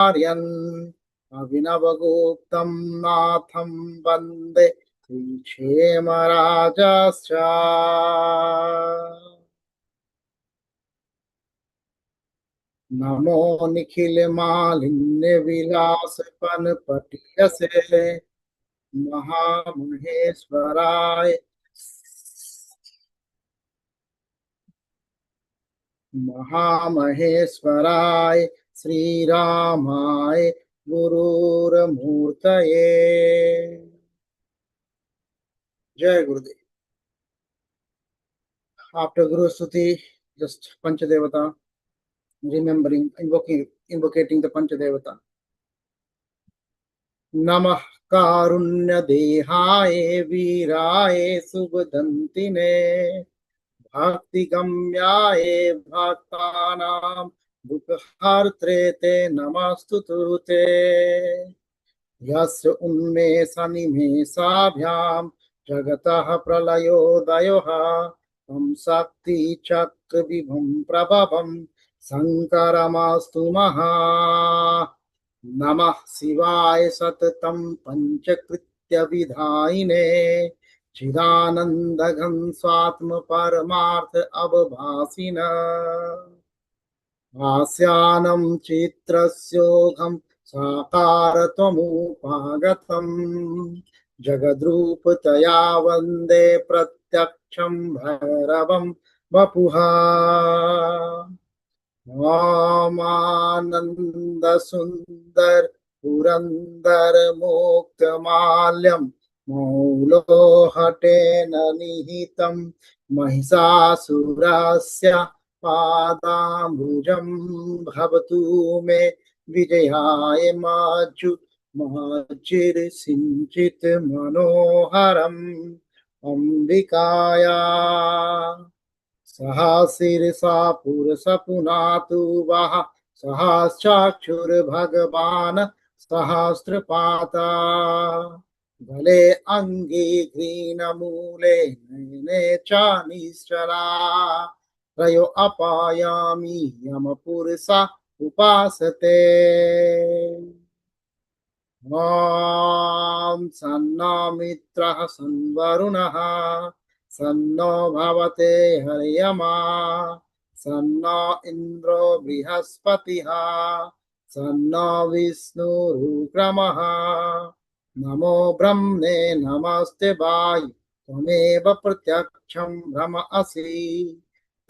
आर्यन् अभिनवगुप्तं नाथं वन्दे श्रीक्षेमराजश्च नमो निखिलमालिन्यविलासपनपटियसे महामहेश्वराय महामहेश्वराय श्रीरामाय गुरुर्मूर्तये। जय गुरुदेव। After Guru Stuti, just Panchadevata, remembering, invocating the Panchadevata. Namah Karunya Dehaye Viraye Subhadantine Bhakti Gamyaye Bhaktanam Dukhartre Te Namastutute Yasya Unmesanimesabhyam Jagatah Pralayodayoha Tam Sakti Chakra Vibham Prabhavam Sankaramastu Maha Namah Shivaya Satatam Panchakritya Vidhaine Chidananda Gham Swatma Paramartha Abhasina Asyanam Chitrasyogam Sakartvamupagatam Jagadrupataya Vande Pratyaksham Bhairavam Vapuha Ramananda Sundar Purandar Muktamalyam Maulohatena Nihitam Mahisasurasya Padambujam Bhavatu Me Vijayaya Maju Mahajir Sinchit Manoharam Ambikaya Sahasirsa Pursa Punatu Vaha Sahaschaksur Bhagavan Sahasrapata Bhale Angi Grina Mule Nene Chanischala Rayo Apayami Yamapursa Upasate Om Sanna Mitra Sanvarunaha Sanno Bhavate Haryama Sanno Indro Brihaspatiha Sanno Vishnu Rukramaha Namo Brahmne Namaste Vai Tameva Pratyaksham Brahma Asi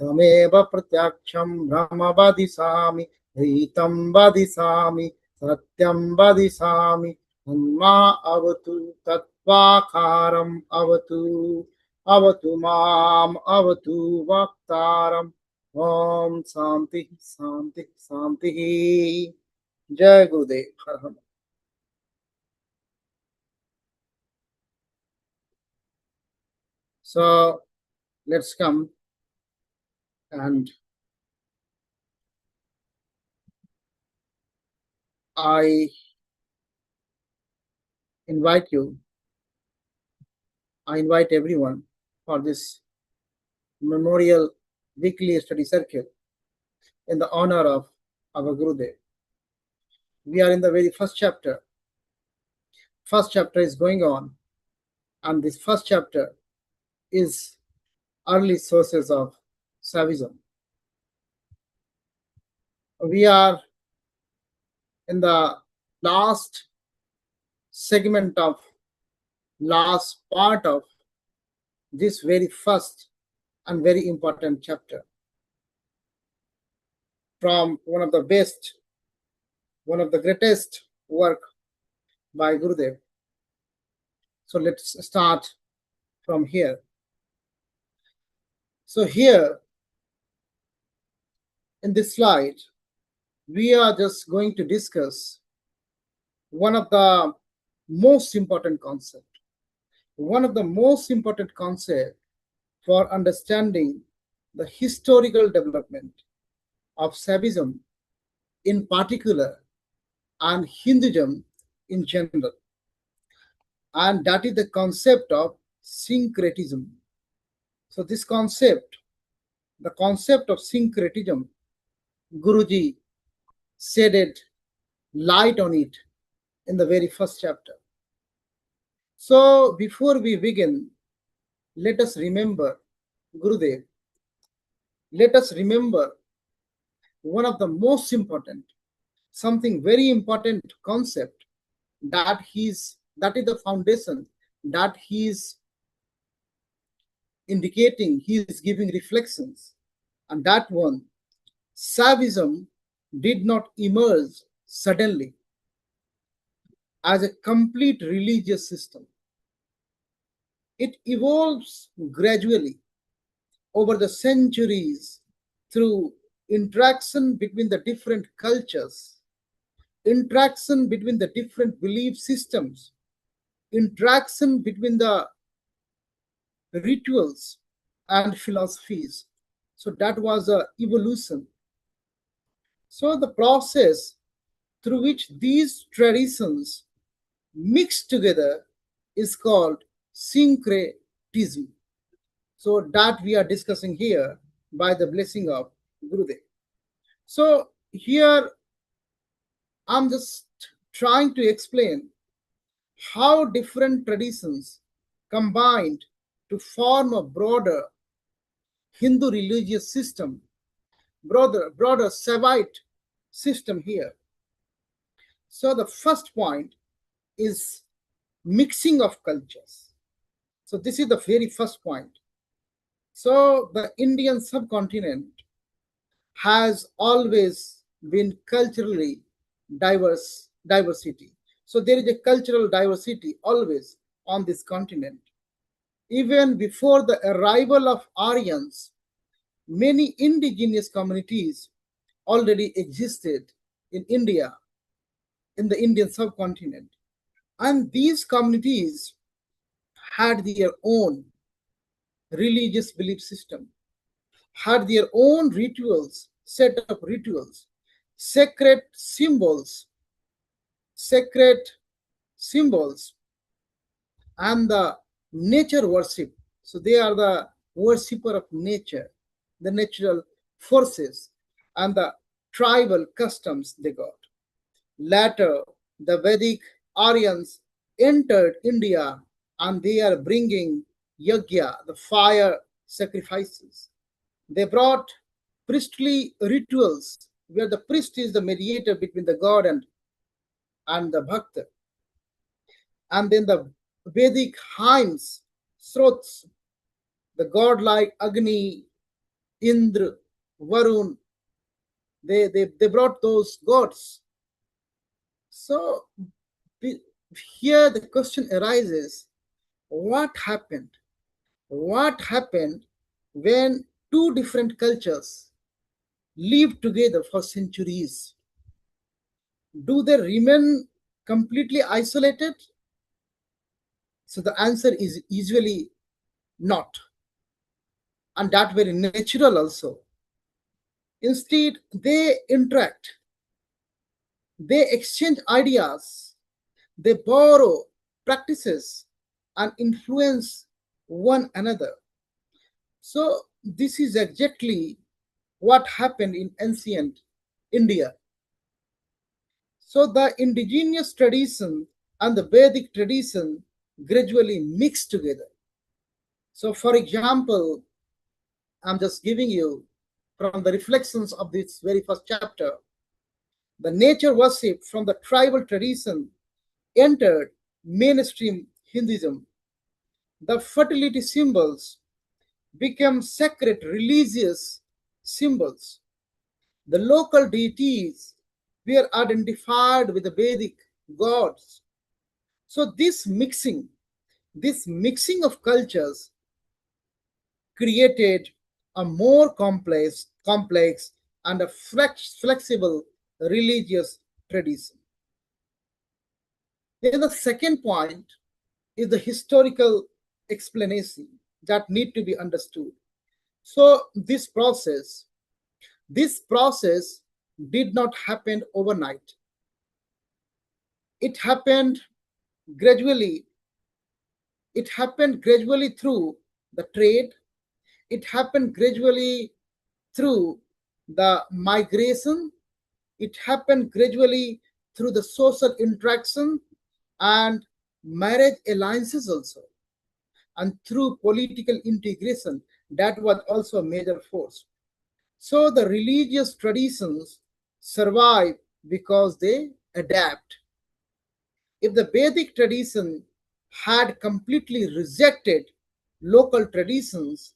Tameva Pratyaksham Brahma Vadisami Ritam Vadisami Satyam Vadisami Anma Avatu Tattvakaram Avatu Avatu Mam Avatu Vaktaram Om Santi Santi Santi Jai Gurudev. Har Har. So let's come and I invite you, I invite everyone for this memorial weekly study circle in the honor of our Gurudev. We are in the very first chapter. First chapter is going on, and this first chapter is early sources of Saivism. We are in the last segment of last part of this very first and very important chapter from one of the best, one of the greatest work by Gurudev. So let's start from here. So here in this slide, we are just going to discuss one of the most important concepts. One of the most important concepts for understanding the historical development of Saivism in particular and Hinduism in general. And that is the concept of syncretism. So this concept, the concept of syncretism, Guruji said it light on it in the very first chapter. So before we begin, let us remember Gurudev. Let us remember one of the most important, something very important concept that is the foundation that he is indicating, he is giving reflections. And that one, Saivism did not emerge suddenly as a complete religious system. It evolves gradually over the centuries through interaction between the different cultures, interaction between the different belief systems, interaction between the rituals and philosophies. So that was a evolution. So the process through which these traditions mix together is called syncretism. So that we are discussing here by the blessing of Gurudev. So here I'm just trying to explain how different traditions combined to form a broader Hindu religious system, broader Savite system here. So the first point is mixing of cultures. So this is the very first point. So the Indian subcontinent has always been culturally diversity. So there is a cultural diversity always on this continent. Even before the arrival of Aryans, many indigenous communities already existed in India, in the Indian subcontinent. And these communities had their own religious belief system, had their own rituals, set of rituals, sacred symbols, sacred symbols, and the nature worship. So they are the worshipper of nature, the natural forces, and the tribal customs they got. Later, the Vedic Aryans entered India and they are bringing yajna, the fire sacrifices. They brought priestly rituals where the priest is the mediator between the god and the bhakta. And then the Vedic hymns, srots, the godlike Agni, Indra, Varun, they brought those gods. So here the question arises, what happened? What happened when two different cultures lived together for centuries? Do they remain completely isolated? So the answer is usually not, and that very natural also. Instead, they interact, they exchange ideas, they borrow practices and influence one another. So this is exactly what happened in ancient India. So the indigenous tradition and the Vedic tradition gradually mixed together. So for example, I'm just giving you from the reflections of this very first chapter, the nature worship from the tribal tradition entered mainstream Hinduism. The fertility symbols became sacred religious symbols. The local deities were identified with the Vedic gods. So this mixing of cultures created a more complex and a flexible religious tradition. Then the second point is the historical explanation that need to be understood. So this process did not happen overnight. It happened gradually. It happened gradually through the trade. It happened gradually through the migration. It happened gradually through the social interaction and marriage alliances also, and through political integration. That was also a major force. So the religious traditions survive because they adapt. If the Vedic tradition had completely rejected local traditions,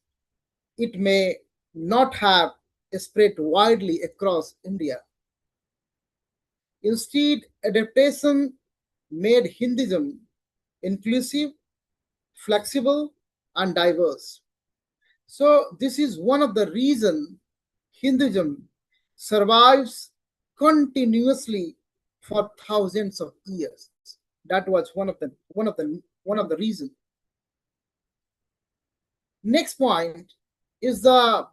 it may not have spread widely across India. Instead, adaptation made Hinduism inclusive, flexible, and diverse. So this is one of the reasons Hinduism survives continuously for thousands of years. That was one of the reasons. Next point is the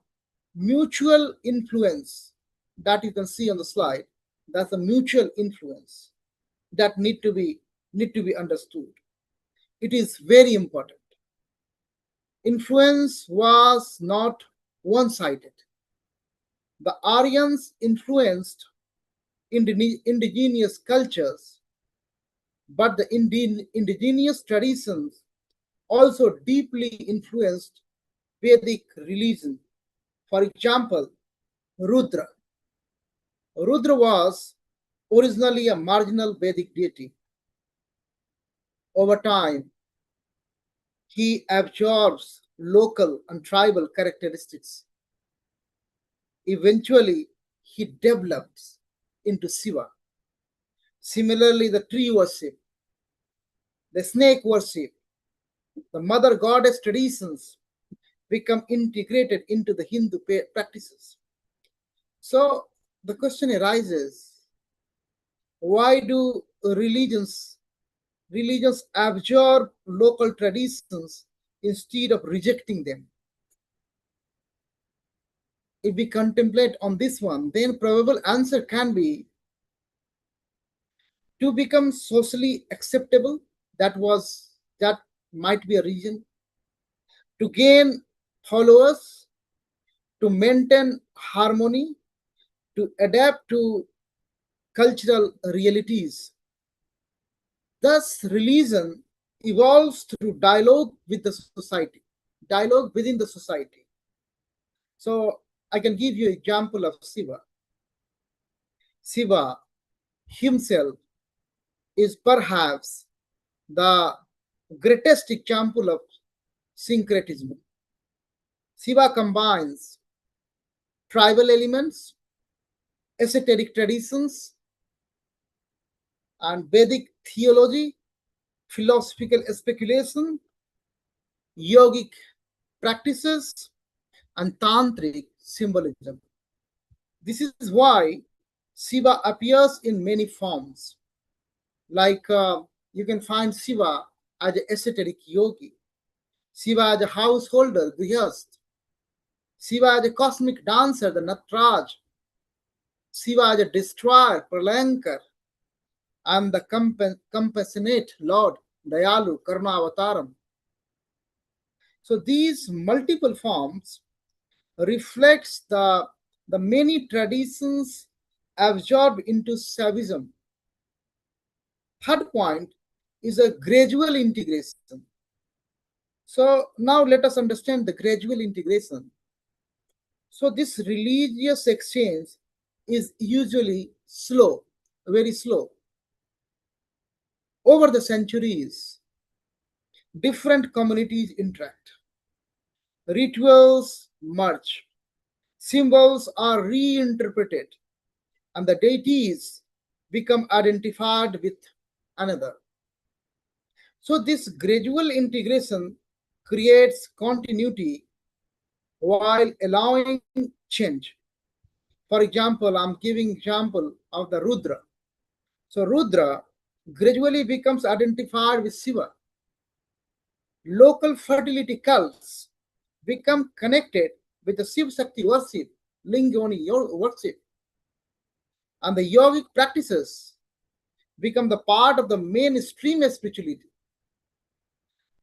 mutual influence that you can see on the slide. That's the mutual influence that need to be understood. It is very important. Influence was not one-sided. The Aryans influenced indigenous cultures, but the indigenous traditions also deeply influenced Vedic religion. For example, Rudra. Rudra was originally a marginal Vedic deity. Over time, he absorbs local and tribal characteristics. Eventually, he develops into Shiva. Similarly, the tree worship, the snake worship, the mother goddess traditions become integrated into the Hindu practices. So the question arises, why do religions absorb local traditions instead of rejecting them? If we contemplate on this one, then probable answer can be to become socially acceptable. That might be a reason. To gain followers, to maintain harmony, to adapt to cultural realities. Thus, religion evolves through dialogue with the society, dialogue within the society. So, I can give you an example of Shiva. Shiva himself is perhaps the greatest example of syncretism. Shiva combines tribal elements, esoteric traditions, and Vedic theology, philosophical speculation, yogic practices, and tantric symbolism. This is why Shiva appears in many forms. Like you can find Shiva as an esoteric yogi, Shiva as a householder, grihast, Shiva as a cosmic dancer, the Natraj, Shiva as a destroyer, Pralayankar, and the compassionate Lord, Dayalu, Karuna Avataram. So these multiple forms reflects the many traditions absorbed into Shaivism. Third point is a gradual integration. So now let us understand the gradual integration. So this religious exchange is usually slow, very slow. Over the centuries, different communities interact. Rituals merge, symbols are reinterpreted, and the deities become identified with another. So this gradual integration creates continuity while allowing change. For example, I'm giving example of the Rudra. So Rudra gradually becomes identified with Shiva. Local fertility cults become connected with the Shiv Shakti worship, Lingoni worship, and the yogic practices become the part of the mainstream spirituality.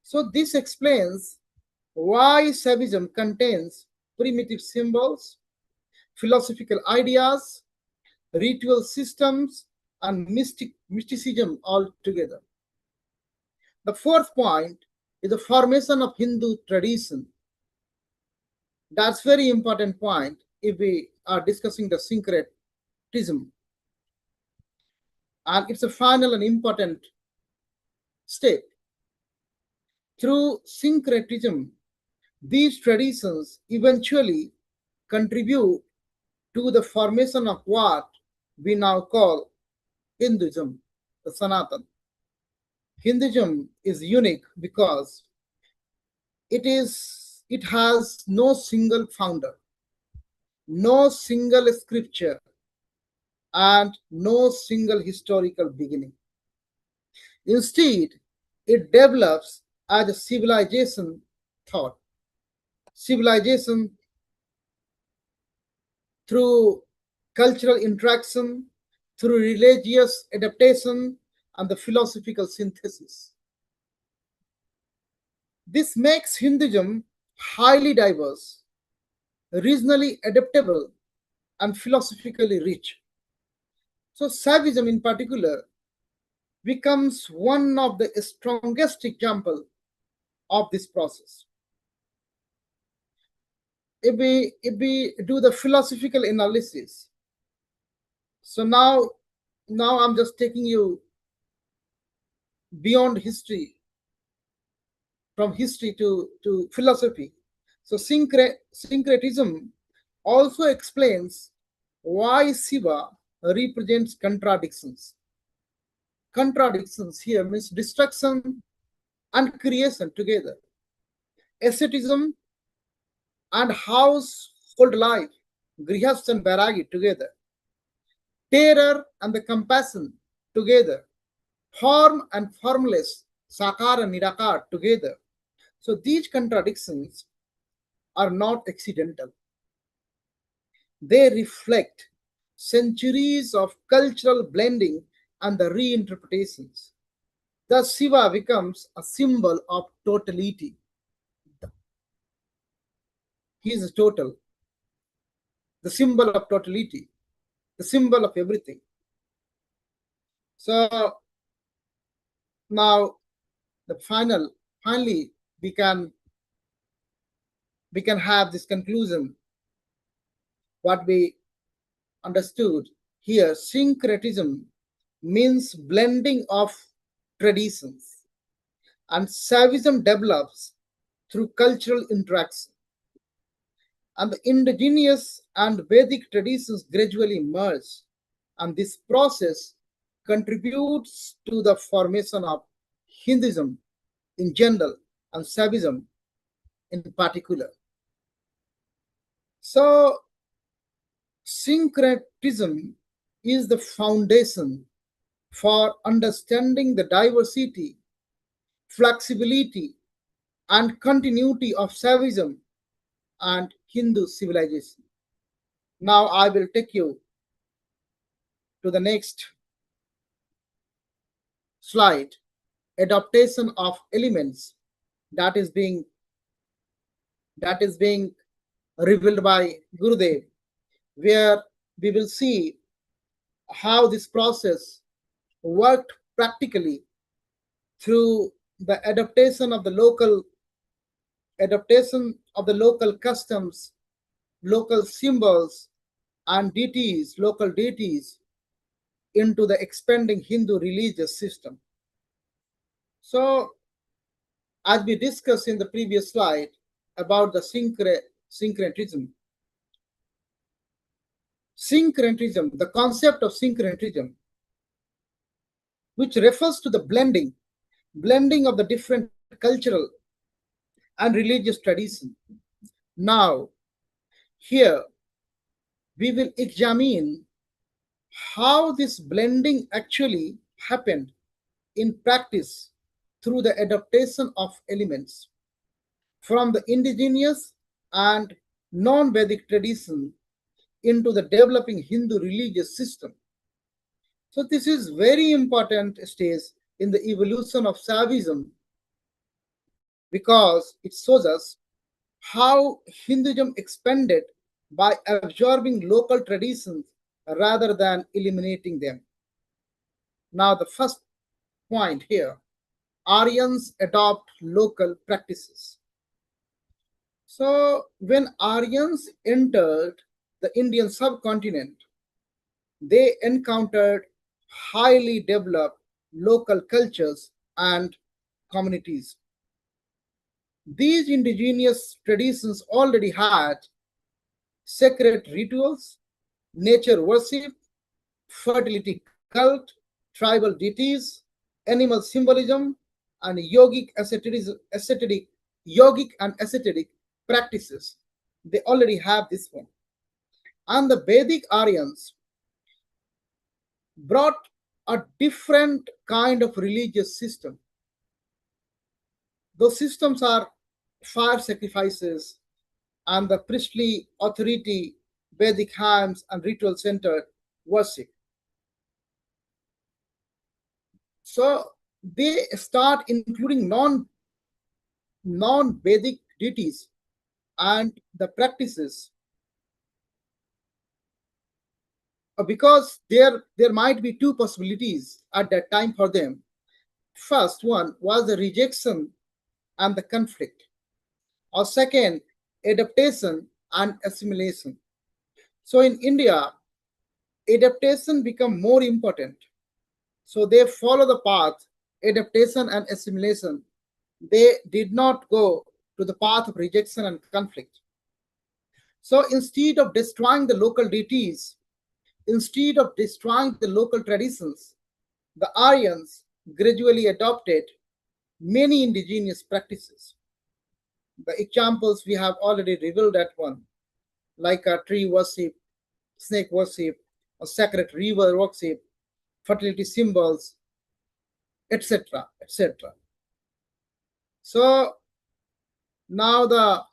So this explains why Shaivism contains primitive symbols, philosophical ideas, ritual systems, and mysticism altogether. The fourth point is the formation of Hindu tradition. That's very important point if we are discussing the syncretism. And it's a final and important step. Through syncretism, these traditions eventually contribute to the formation of what we now call Hinduism, the Sanatan. Hinduism is unique because it has no single founder, no single scripture, and no single historical beginning. Instead, it develops as a civilization thought. Civilization through cultural interaction, through religious adaptation, and the philosophical synthesis. This makes Hinduism highly diverse, regionally adaptable, and philosophically rich. So, Saivism in particular becomes one of the strongest examples of this process. If we do the philosophical analysis, so now I'm just taking you beyond history, from history to philosophy. So syncretism also explains why Shiva represents contradictions. Contradictions here means destruction and creation together, asceticism and household life, grihast and vairagi together, terror and the compassion together, form and formless, sakar and nirakar together. So these contradictions are not accidental. They reflect centuries of cultural blending and the reinterpretations. Thus, Shiva becomes a symbol of totality. He is total, the symbol of totality, the symbol of everything. So now the finally we can have this conclusion. What we understood here, syncretism means blending of traditions, and Saivism develops through cultural interaction, and the indigenous and Vedic traditions gradually merge, and this process contributes to the formation of Hinduism in general and Saivism in particular. So, syncretism is the foundation for understanding the diversity, flexibility, and continuity of Saivism and Hindu civilization. Now I will take you to the next slide, adaptation of elements that is being revealed by Gurudev, where we will see how this process worked practically through the adaptation of the local customs, local symbols, and local deities, into the expanding Hindu religious system. So, as we discussed in the previous slide about the syncretism, the concept of syncretism, which refers to the blending of the different cultural and religious traditions. Now, here we will examine how this blending actually happened in practice through the adaptation of elements from the indigenous and non-Vedic tradition into the developing Hindu religious system. So this is very important stage in the evolution of Saivism, because it shows us how Hinduism expanded by absorbing local traditions rather than eliminating them. Now, the first point here, Aryans adopt local practices. So, when Aryans entered the Indian subcontinent, they encountered highly developed local cultures and communities. These indigenous traditions already had sacred rituals, nature worship, fertility cult, tribal deities, animal symbolism, and yogic and ascetic practices. They already have this one. And the Vedic Aryans brought a different kind of religious system. Those systems are fire sacrifices and the priestly authority, Vedic hymns, and ritual centered worship. So they start including non Vedic deities and the practices because there might be two possibilities at that time for them. First one was the rejection and the conflict, or second, adaptation and assimilation. So in India, adaptation become more important. So they follow the path adaptation and assimilation. They did not go to the path of rejection and conflict. So instead of destroying the local deities, instead of destroying the local traditions, the Aryans gradually adopted many indigenous practices. The examples we have already revealed that one, like a tree worship, snake worship, or sacred river worship, fertility symbols, etc. etc. So now the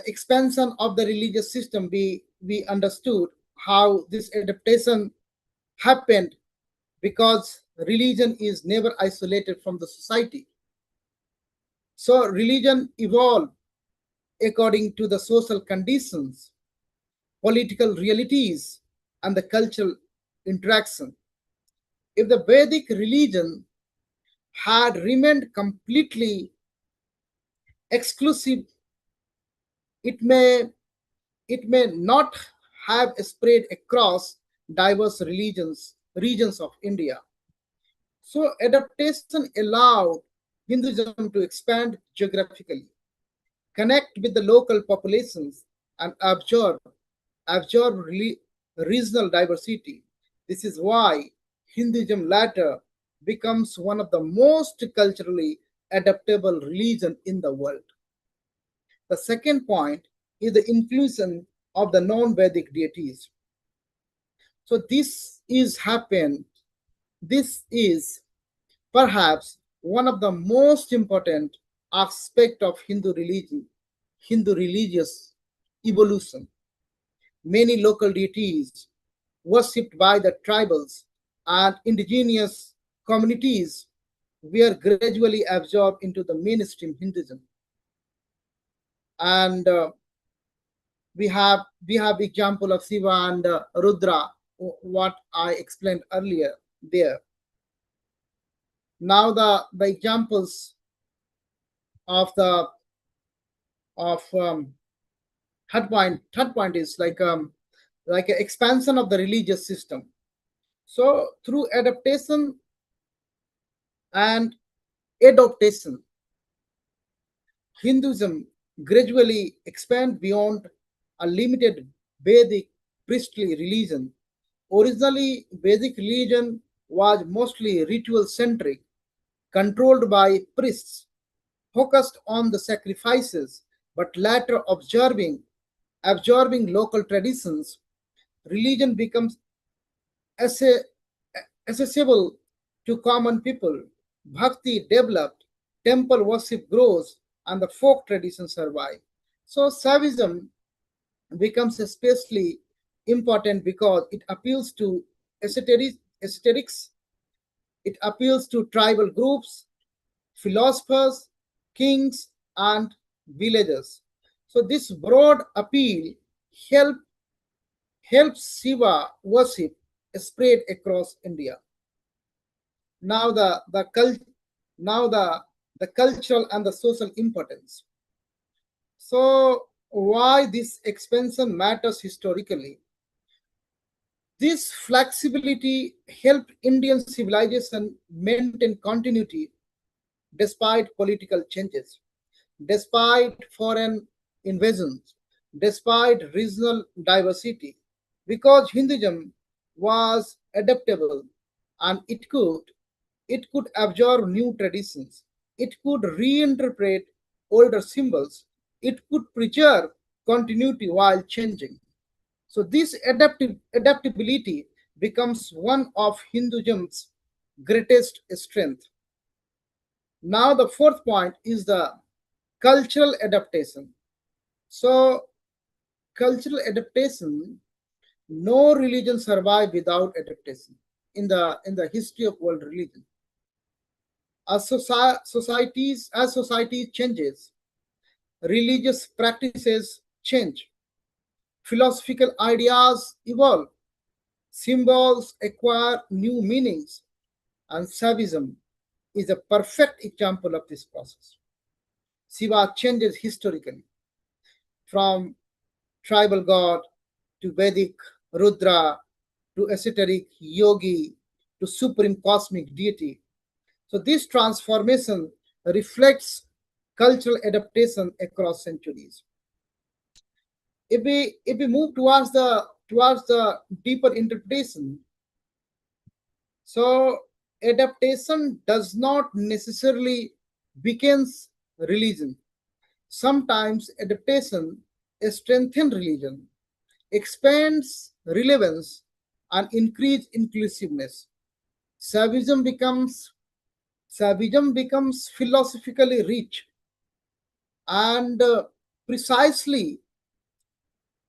expansion of the religious system, we understood how this adaptation happened because religion is never isolated from the society. So religion evolved according to the social conditions, political realities, and the cultural interaction. If the Vedic religion had remained completely exclusive, it may it may not have spread across diverse regions of India. So adaptation allowed Hinduism to expand geographically, connect with the local populations, and absorb regional diversity. This is why Hinduism later becomes one of the most culturally adaptable religion in the world. The second point is the inclusion of the non-Vedic deities. So this is perhaps one of the most important aspect of Hindu religious evolution. Many local deities worshipped by the tribals and indigenous communities were gradually absorbed into the mainstream Hinduism. And we have example of Shiva and Rudra, what I explained earlier there. Now the examples of the of third point is like an expansion of the religious system. So through adaptation and adaptation, Hinduism gradually expand beyond a limited Vedic priestly religion. Originally, Vedic religion was mostly ritual centric, controlled by priests, focused on the sacrifices, but later absorbing local traditions, religion becomes acce- accessible to common people. Bhakti developed, temple worship grows, and the folk traditions survive. So Saivism becomes especially important because it appeals to aesthetics, it appeals to tribal groups, philosophers, kings, and villagers. So this broad appeal help, helps Shiva worship spread across India. Now now the cultural and the social importance. So why this expansion matters historically? This flexibility helped Indian civilization maintain continuity despite political changes, despite foreign invasions, despite regional diversity, because Hinduism was adaptable and it could absorb new traditions, it could reinterpret older symbols, it could preserve continuity while changing. So this adaptability becomes one of Hinduism's greatest strength. Now the fourth point is the cultural adaptation. So cultural adaptation, no religion survive without adaptation in the history of world religion. As society changes, religious practices change, philosophical ideas evolve, symbols acquire new meanings, and Saivism is a perfect example of this process. Shiva changes historically from tribal god to Vedic Rudra to esoteric yogi to supreme cosmic deity. So this transformation reflects cultural adaptation across centuries. If we move towards the deeper interpretation, so adaptation does not necessarily begins religion. Sometimes adaptation strengthens religion, expands relevance, and increase inclusiveness. Saivism becomes Saivism becomes philosophically rich, and precisely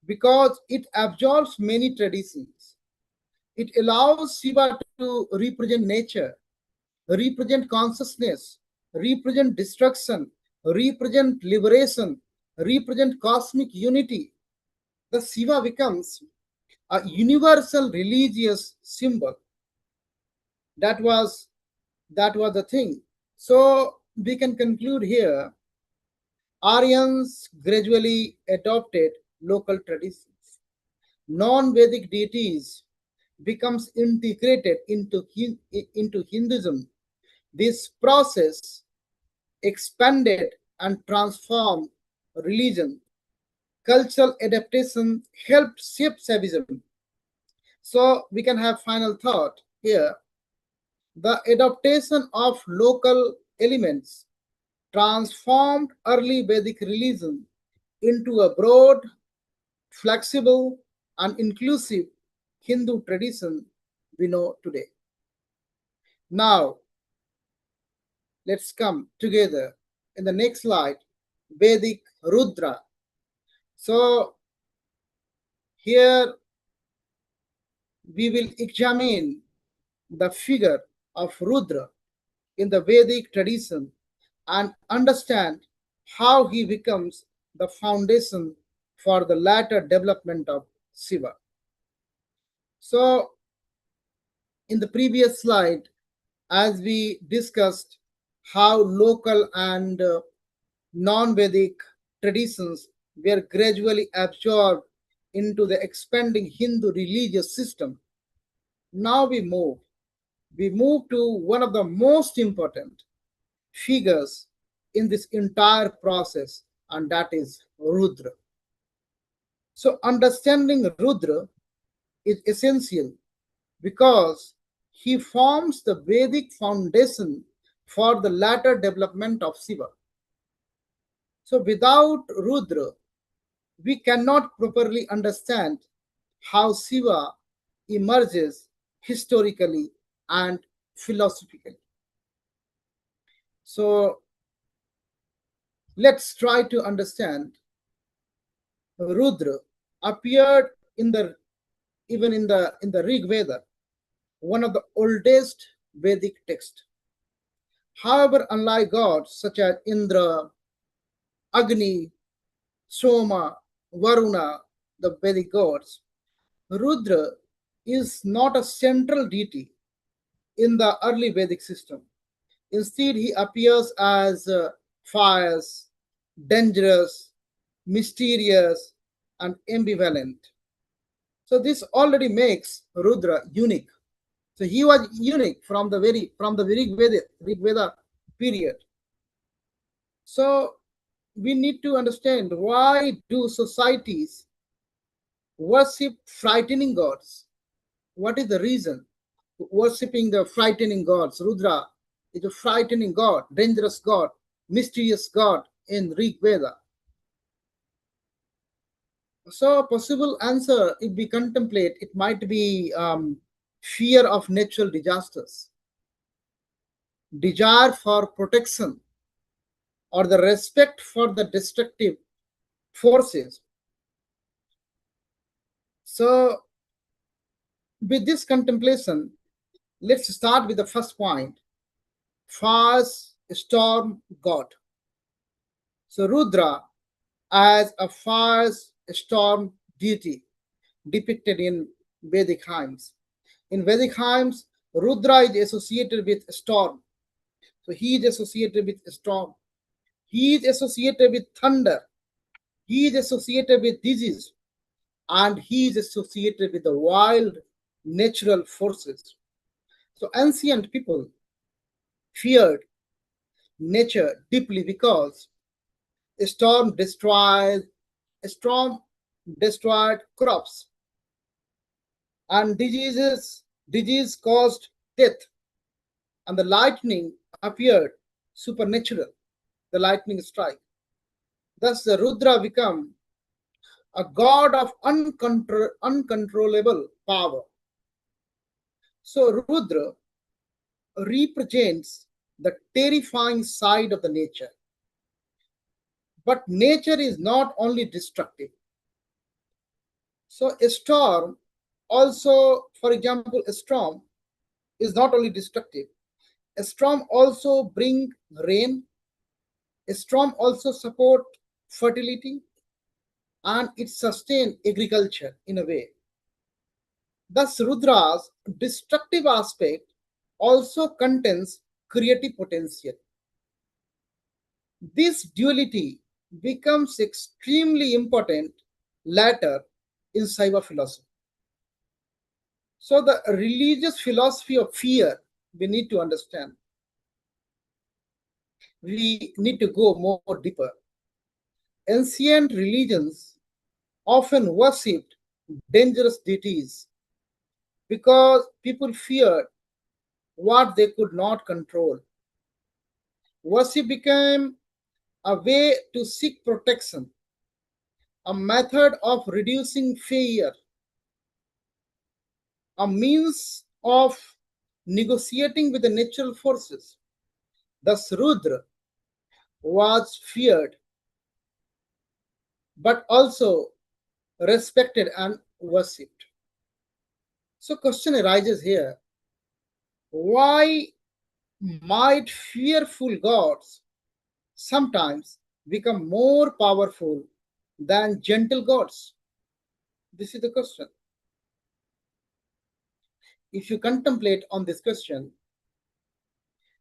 because it absorbs many traditions. It allows Shiva to represent nature, represent consciousness, represent destruction, represent liberation, represent cosmic unity. The Shiva becomes a universal religious symbol. That was that was the thing. So we can conclude here. Aryans gradually adopted local traditions. Non-Vedic deities becomes integrated into Hinduism. This process expanded and transformed religion. Cultural adaptation helped shape Saivism. So we can have final thought here. The adaptation of local elements transformed early Vedic religion into a broad, flexible, and inclusive Hindu tradition we know today. Now, let's come together in the next slide, Vedic Rudra. So, here we will examine the figure of Rudra in the Vedic tradition and understand how he becomes the foundation for the later development of Shiva. So, in the previous slide, as we discussed how local and non-Vedic traditions were gradually absorbed into the expanding Hindu religious system. Now we move to one of the most important figures in this entire process, and that is Rudra. So understanding Rudra is essential because he forms the Vedic foundation for the latter development of Shiva. So without Rudra, we cannot properly understand how Shiva emerges historically and philosophically. So let's try to understand. Rudra appeared in the even in the Rig Veda, one of the oldest Vedic texts. However, unlike gods such as Indra, Agni, Soma, Varuna, the Vedic gods, Rudra is not a central deity in the early Vedic system. Instead, he appears as fierce, dangerous, mysterious, and ambivalent. So this already makes Rudra unique. So he was unique from the Rig Veda period. So we need to understand, why do societies worship frightening gods? What is the reason? Worshipping the frightening gods. Rudra is a frightening god, dangerous god, mysterious god in Rig Veda. So, possible answer, if we contemplate, it might be fear of natural disasters, desire for protection, or the respect for the destructive forces. So, with this contemplation, let's start with the first point: fires, storm, god. So, Rudra as a fire storm deity depicted in Vedic hymns. In Vedic hymns, Rudra is associated with storm. So he is associated with storm. He is associated with thunder. He is associated with disease. And he is associated with the wild natural forces. So ancient people feared nature deeply because a storm destroyed crops, and disease caused death, and the lightning appeared supernatural, the lightning strike. Thus the Rudra became a god of uncontrollable power. So Rudra represents the terrifying side of the nature. But nature is not only destructive. So a storm also, for example, a storm is not only destructive. A storm also bring rain. A storm also support fertility, and it sustain agriculture in a way. Thus, Rudra's destructive aspect also contains creative potential. This duality becomes extremely important later in Saiva philosophy. So, the religious philosophy of fear, we need to understand. We need to go more deeper. Ancient religions often worshipped dangerous deities because people feared what they could not control. Worship became a way to seek protection, a method of reducing fear, a means of negotiating with the natural forces. Thus, Rudra was feared but also respected and worshipped. So, question arises here: why might fearful gods sometimes become more powerful than gentle gods? This is the question. If you contemplate on this question,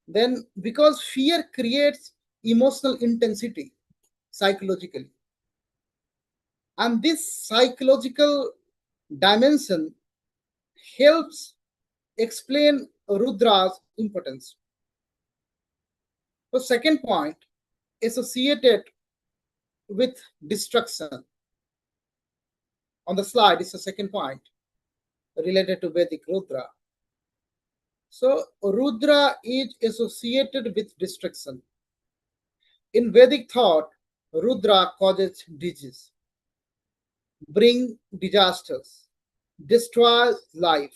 then because fear creates emotional intensity psychologically, and this psychological dimension helps explain Rudra's importance. The second point, associated with destruction. On the slide is the second point related to Vedic Rudra. So, Rudra is associated with destruction. In Vedic thought, Rudra causes disease, bring disasters, destroys life.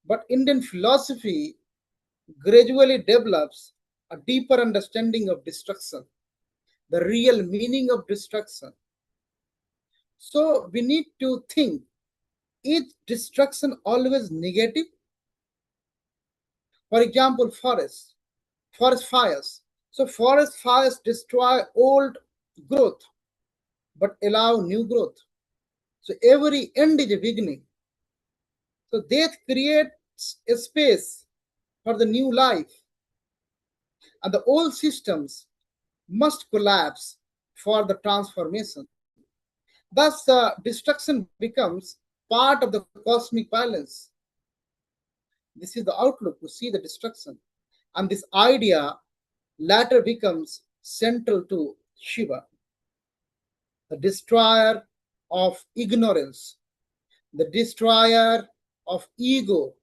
But Indian philosophy gradually develops a deeper understanding of destruction, the real meaning of destruction. So we need to think, is destruction always negative? For example, forest fires. So forest fires destroy old growth but allow new growth. So every end is a beginning. So death creates a space for the new life, and the old systems must collapse for the transformation. Thus, destruction becomes part of the cosmic balance. This is the outlook to see the destruction. And this idea later becomes central to Shiva, the destroyer of ignorance, the destroyer of ego,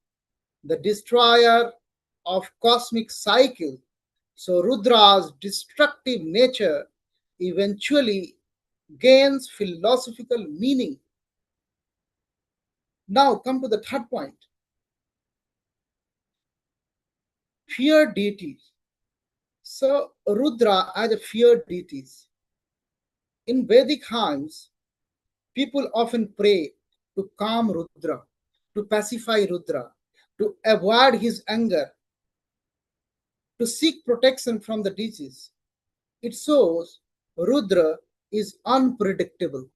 the destroyer of cosmic cycle. So Rudra's destructive nature eventually gains philosophical meaning. Now come to the third point, feared deities. So Rudra as a feared deities. In Vedic hymns, people often pray to calm Rudra, to pacify Rudra, to avoid his anger, to seek protection from the deities. It shows Rudra is unpredictable.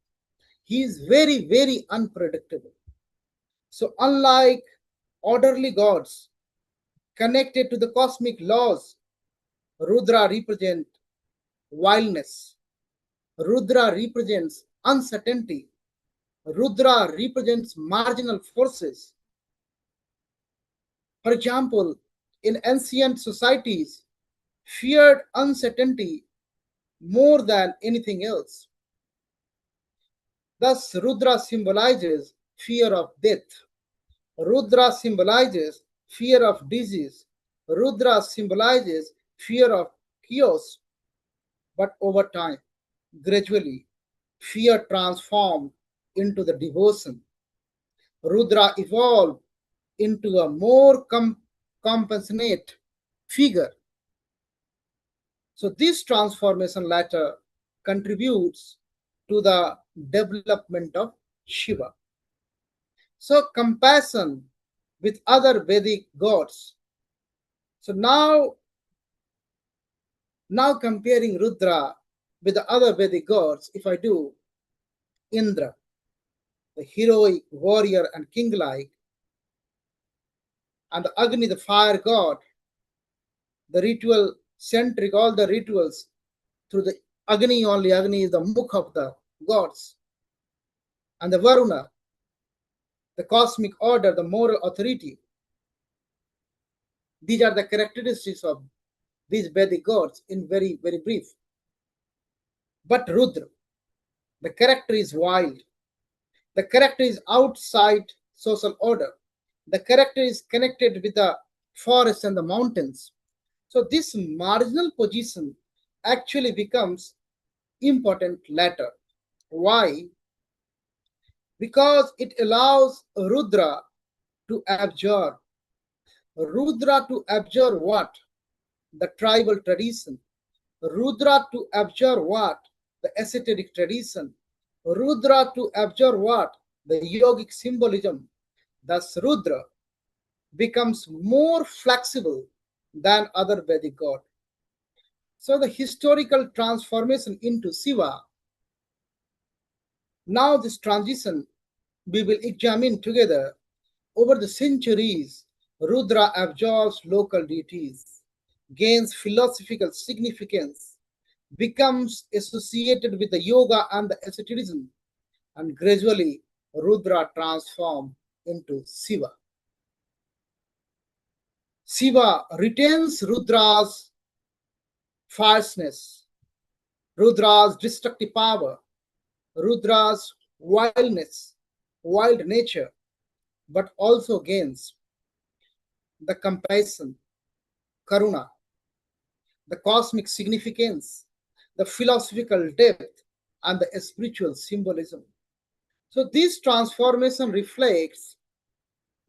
He is very, very unpredictable. So, unlike orderly gods connected to the cosmic laws, Rudra represents wildness. Rudra represents uncertainty. Rudra represents marginal forces. For example, in ancient societies, feared uncertainty more than anything else. Thus, Rudra symbolizes fear of death. Rudra symbolizes fear of disease. Rudra symbolizes fear of chaos. But over time, gradually, fear transformed into the devotion. Rudra evolved into a more compassionate figure. So this transformation later contributes to the development of Shiva. So compassion with other Vedic gods. So now comparing Rudra with the other Vedic gods, if I do Indra, the heroic warrior and king-like, and the Agni, the fire god, the ritual centric, all the rituals through the Agni only. Agni is the mukh of the gods. And the Varuna, the cosmic order, the moral authority. These are the characteristics of these Vedic gods in very, very brief. But Rudra, the character is wild. The character is outside social order. The character is connected with the forest and the mountains. So this marginal position actually becomes important later. Why? Because it allows Rudra to absorb. Rudra to absorb what? The tribal tradition. Rudra to absorb what? The esoteric tradition. Rudra to absorb what? The yogic symbolism. Thus, Rudra becomes more flexible than other Vedic god. So, the historical transformation into Shiva. Now, this transition we will examine together. Over the centuries, Rudra absorbs local deities, gains philosophical significance, becomes associated with the yoga and the esotericism, and gradually Rudra transforms into Shiva. Shiva retains Rudra's fierceness, Rudra's destructive power, Rudra's wildness, wild nature, but also gains the compassion, karuna, the cosmic significance, the philosophical depth, and the spiritual symbolism. So this transformation reflects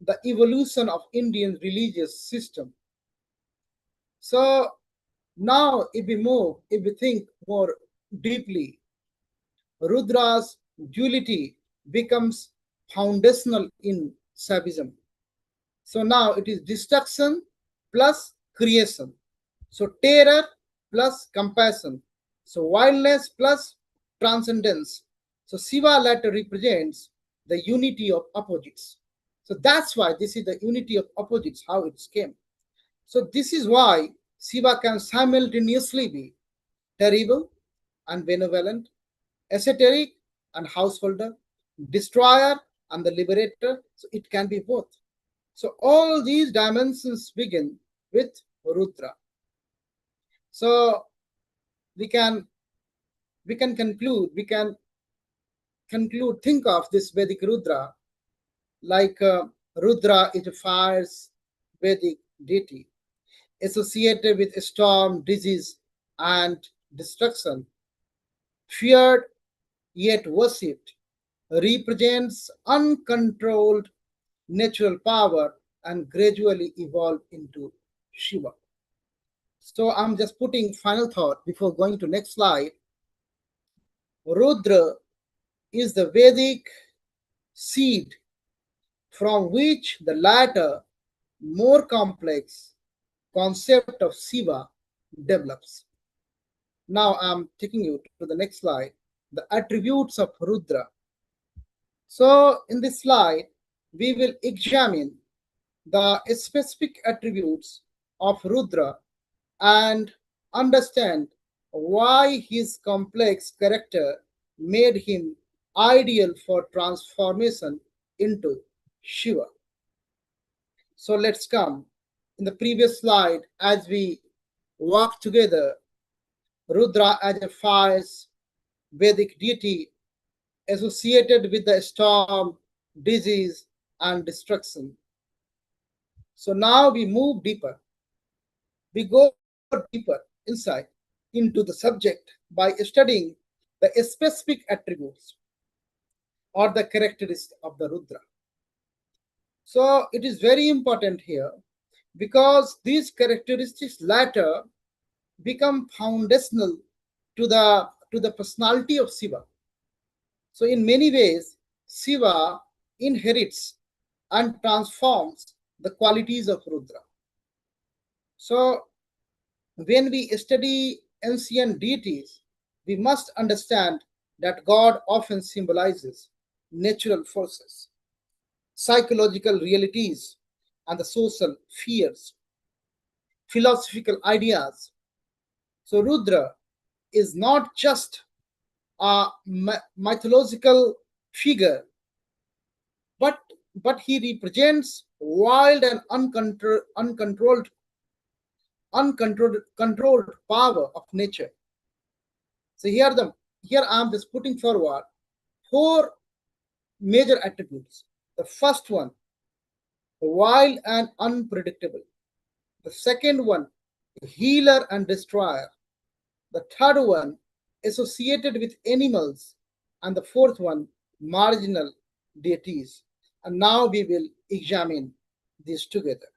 the evolution of Indian religious system. So now if we think more deeply, Rudra's duality becomes foundational in Saivism. So now it is destruction plus creation. So terror plus compassion. So wildness plus transcendence. So Shiva later represents the unity of opposites. So that's why this is the unity of opposites, how it came. So this is why Shiva can simultaneously be terrible and benevolent, esoteric and householder, destroyer and the liberator. So it can be both. So all these dimensions begin with Rudra. So we can we can conclude, think of this Vedic Rudra like Rudra is a fire's Vedic deity associated with storm, disease, and destruction, feared yet worshipped, represents uncontrolled natural power and gradually evolved into Shiva. So I'm just putting final thought before going to next slide. Rudra is the Vedic seed from which the latter, more complex concept of Shiva develops. Now I'm taking you to the next slide, the attributes of Rudra. So in this slide, we will examine the specific attributes of Rudra and understand why his complex character made him ideal for transformation into Shiva. So let's come. In the previous slide, as we walk together, Rudra as a fire's Vedic deity associated with the storm, disease, and destruction. So now we move deeper. We go deeper inside into the subject by studying the specific attributes or the characteristics of the Rudra. So it is very important here because these characteristics later become foundational to the personality of Shiva. So in many ways, Shiva inherits and transforms the qualities of Rudra. So when we study ancient deities, we must understand that God often symbolizes natural forces, psychological realities, and the social fears, philosophical ideas. So Rudra is not just a mythological figure, but he represents wild and uncontrolled power of nature. So here I am just putting forward four major attributes. The first one, wild and unpredictable. The second one, healer and destroyer. The third one, associated with animals. And the fourth one, marginal deities. And now we will examine these together.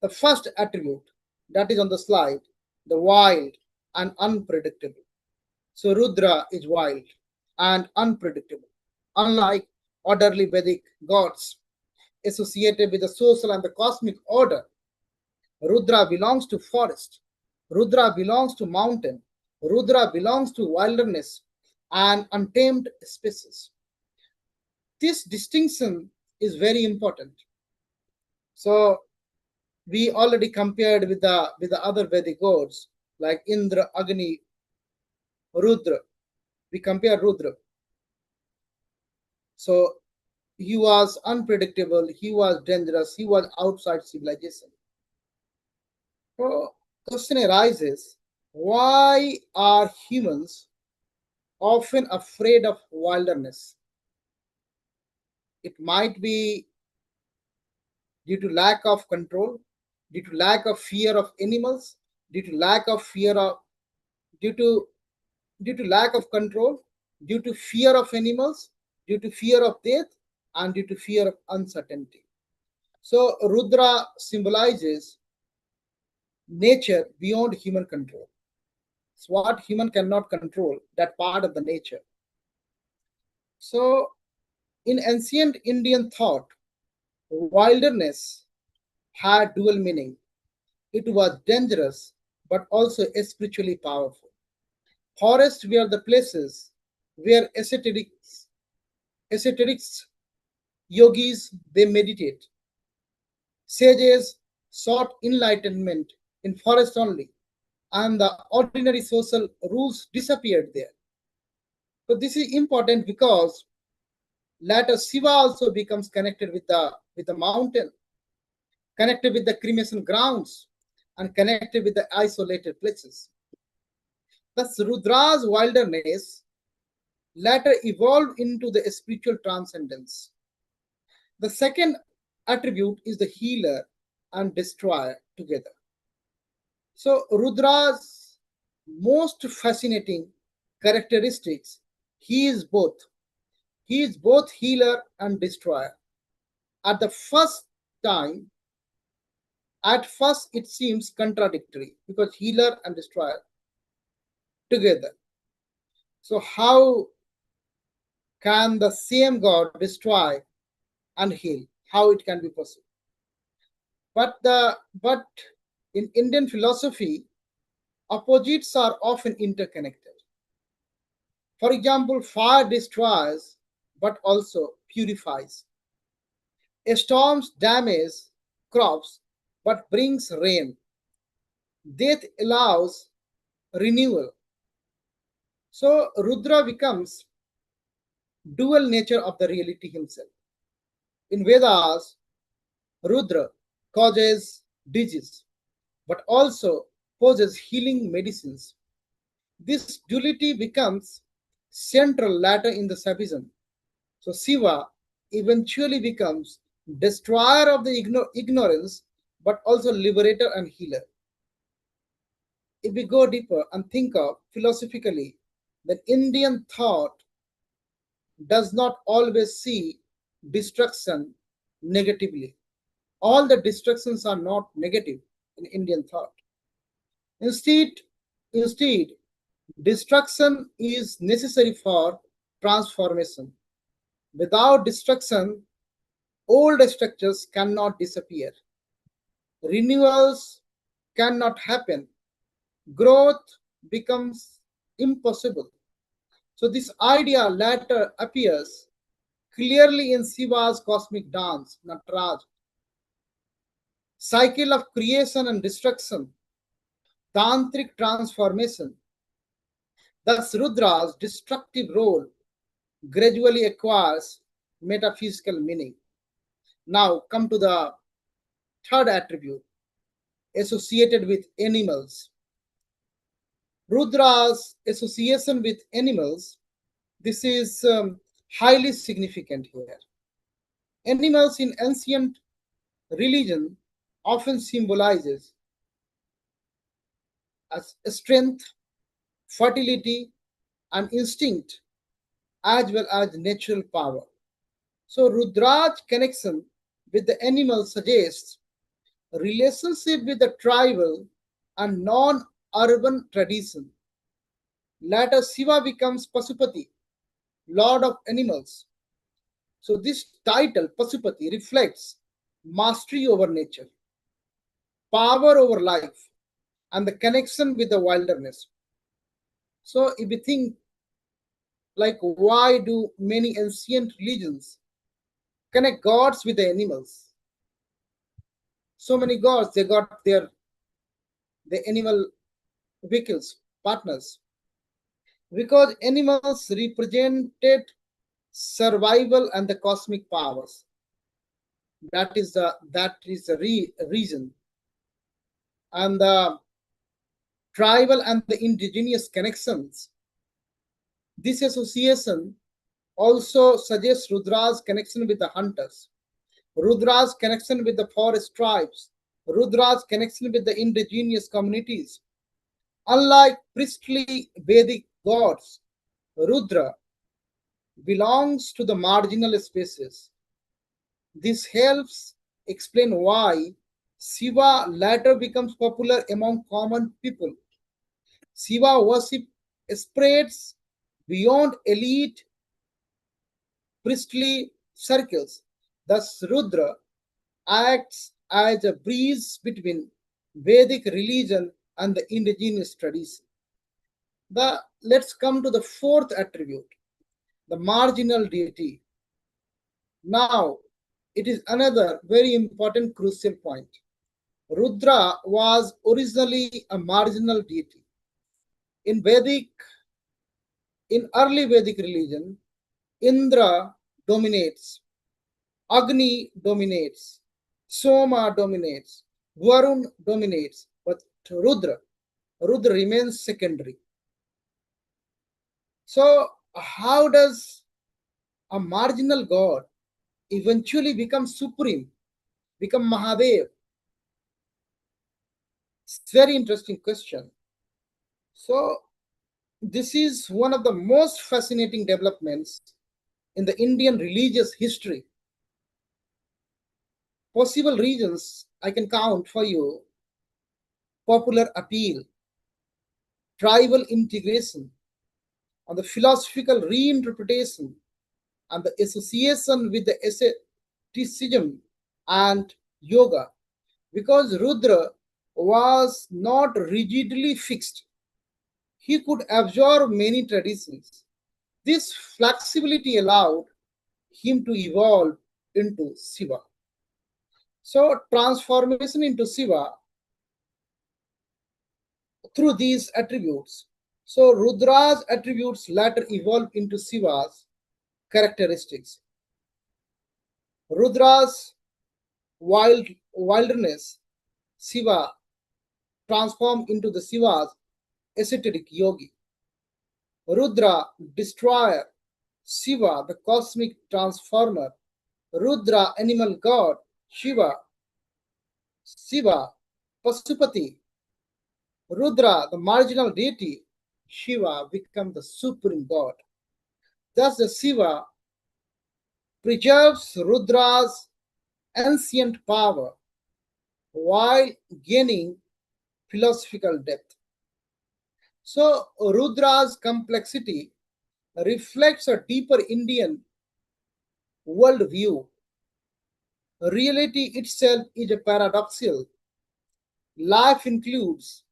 The first attribute that is on the slide, the wild and unpredictable. So Rudra is wild and unpredictable. Unlike orderly Vedic gods associated with the social and the cosmic order, Rudra belongs to forest. Rudra belongs to mountain. Rudra belongs to wilderness and untamed spaces. This distinction is very important. So we already compared with the other Vedic gods like Indra, Agni, Rudra. We compare Rudra. So he was unpredictable, he was dangerous, he was outside civilization. So question arises, why are humans often afraid of wilderness? It might be due to lack of control, due to lack of fear of animals, due to lack of fear of due to due to lack of control, due to fear of animals, due to fear of death, and due to fear of uncertainty. So Rudra symbolizes nature beyond human control. It's what human cannot control, that part of the nature. So in ancient Indian thought, wilderness had dual meaning. It was dangerous, but also spiritually powerful. Forests were the places where ascetics Yogis, they meditate. Sages sought enlightenment in forest only, and the ordinary social rules disappeared there. So this is important because later Shiva also becomes connected with the mountain, connected with the cremation grounds, and connected with the isolated places. Thus, Rudra's wilderness later evolved into the spiritual transcendence. The second attribute is the healer and destroyer together. So, Rudra's most fascinating characteristics, he is both. He is both healer and destroyer. At the first time, at first it seems contradictory because healer and destroyer together. So, how can the same God destroy and heal? How it can be possible? But in Indian philosophy, opposites are often interconnected. For example, fire destroys but also purifies. Storms damage crops but brings rain. Death allows renewal. So Rudra becomes dual nature of the reality himself. In Vedas, Rudra causes disease but also poses healing medicines. This duality becomes central later in the Sufism. So Shiva eventually becomes destroyer of the ignorance, but also liberator and healer. If we go deeper and think of philosophically, then Indian thought does not always see destruction negatively. All the destructions are not negative in Indian thought. Instead, instead, destruction is necessary for transformation. Without destruction, old structures cannot disappear. Renewals cannot happen. Growth becomes impossible. So, this idea later appears clearly in Shiva's cosmic dance, Nataraj, cycle of creation and destruction, tantric transformation. Thus, Rudra's destructive role gradually acquires metaphysical meaning. Now, come to the third attribute associated with animals. Rudra's association with animals, this is highly significant here. Animals in ancient religion often symbolizes as strength, fertility, and instinct, as well as natural power. So Rudra's connection with the animal suggests a relationship with the tribal and non-urban tradition. Later, Shiva becomes Pasupati, Lord of Animals. So this title, Pasupati, reflects mastery over nature, power over life, and the connection with the wilderness. So if we think like why do many ancient religions connect gods with the animals? So many gods, they got the animal vehicles, partners. Because animals represented survival and the cosmic powers. That is the reason. And the tribal and the indigenous connections. This association also suggests Rudra's connection with the hunters, Rudra's connection with the forest tribes, Rudra's connection with the indigenous communities. Unlike priestly Vedic gods, Rudra belongs to the marginal spaces. This helps explain why Shiva later becomes popular among common people. Shiva worship spreads beyond elite priestly circles. Thus, Rudra acts as a bridge between Vedic religion and the indigenous tradition. Let's come to the fourth attribute, the marginal deity. Now, it is another very important crucial point. Rudra was originally a marginal deity. In Vedic, in early Vedic religion, Indra dominates, Agni dominates, Soma dominates, Varun dominates, but Rudra remains secondary. So, how does a marginal god eventually become supreme, become Mahadev? It's a very interesting question. So, this is one of the most fascinating developments in the Indian religious history. Possible reasons I can count for you: popular appeal, tribal integration, and the philosophical reinterpretation, and the association with the asceticism and yoga. Because Rudra was not rigidly fixed, he could absorb many traditions. This flexibility allowed him to evolve into Shiva. So, transformation into Shiva through these attributes. So, Rudra's attributes later evolved into Shiva's characteristics. Rudra's wilderness, Shiva transformed into the Shiva's ascetic yogi. Rudra, destroyer, Shiva, the cosmic transformer. Rudra, animal god, Shiva, Pasupati. Rudra, the marginal deity, Shiva become the supreme god. Thus, the Shiva preserves Rudra's ancient power while gaining philosophical depth. So, Rudra's complexity reflects a deeper Indian worldview. Reality itself is a paradoxical. Life includes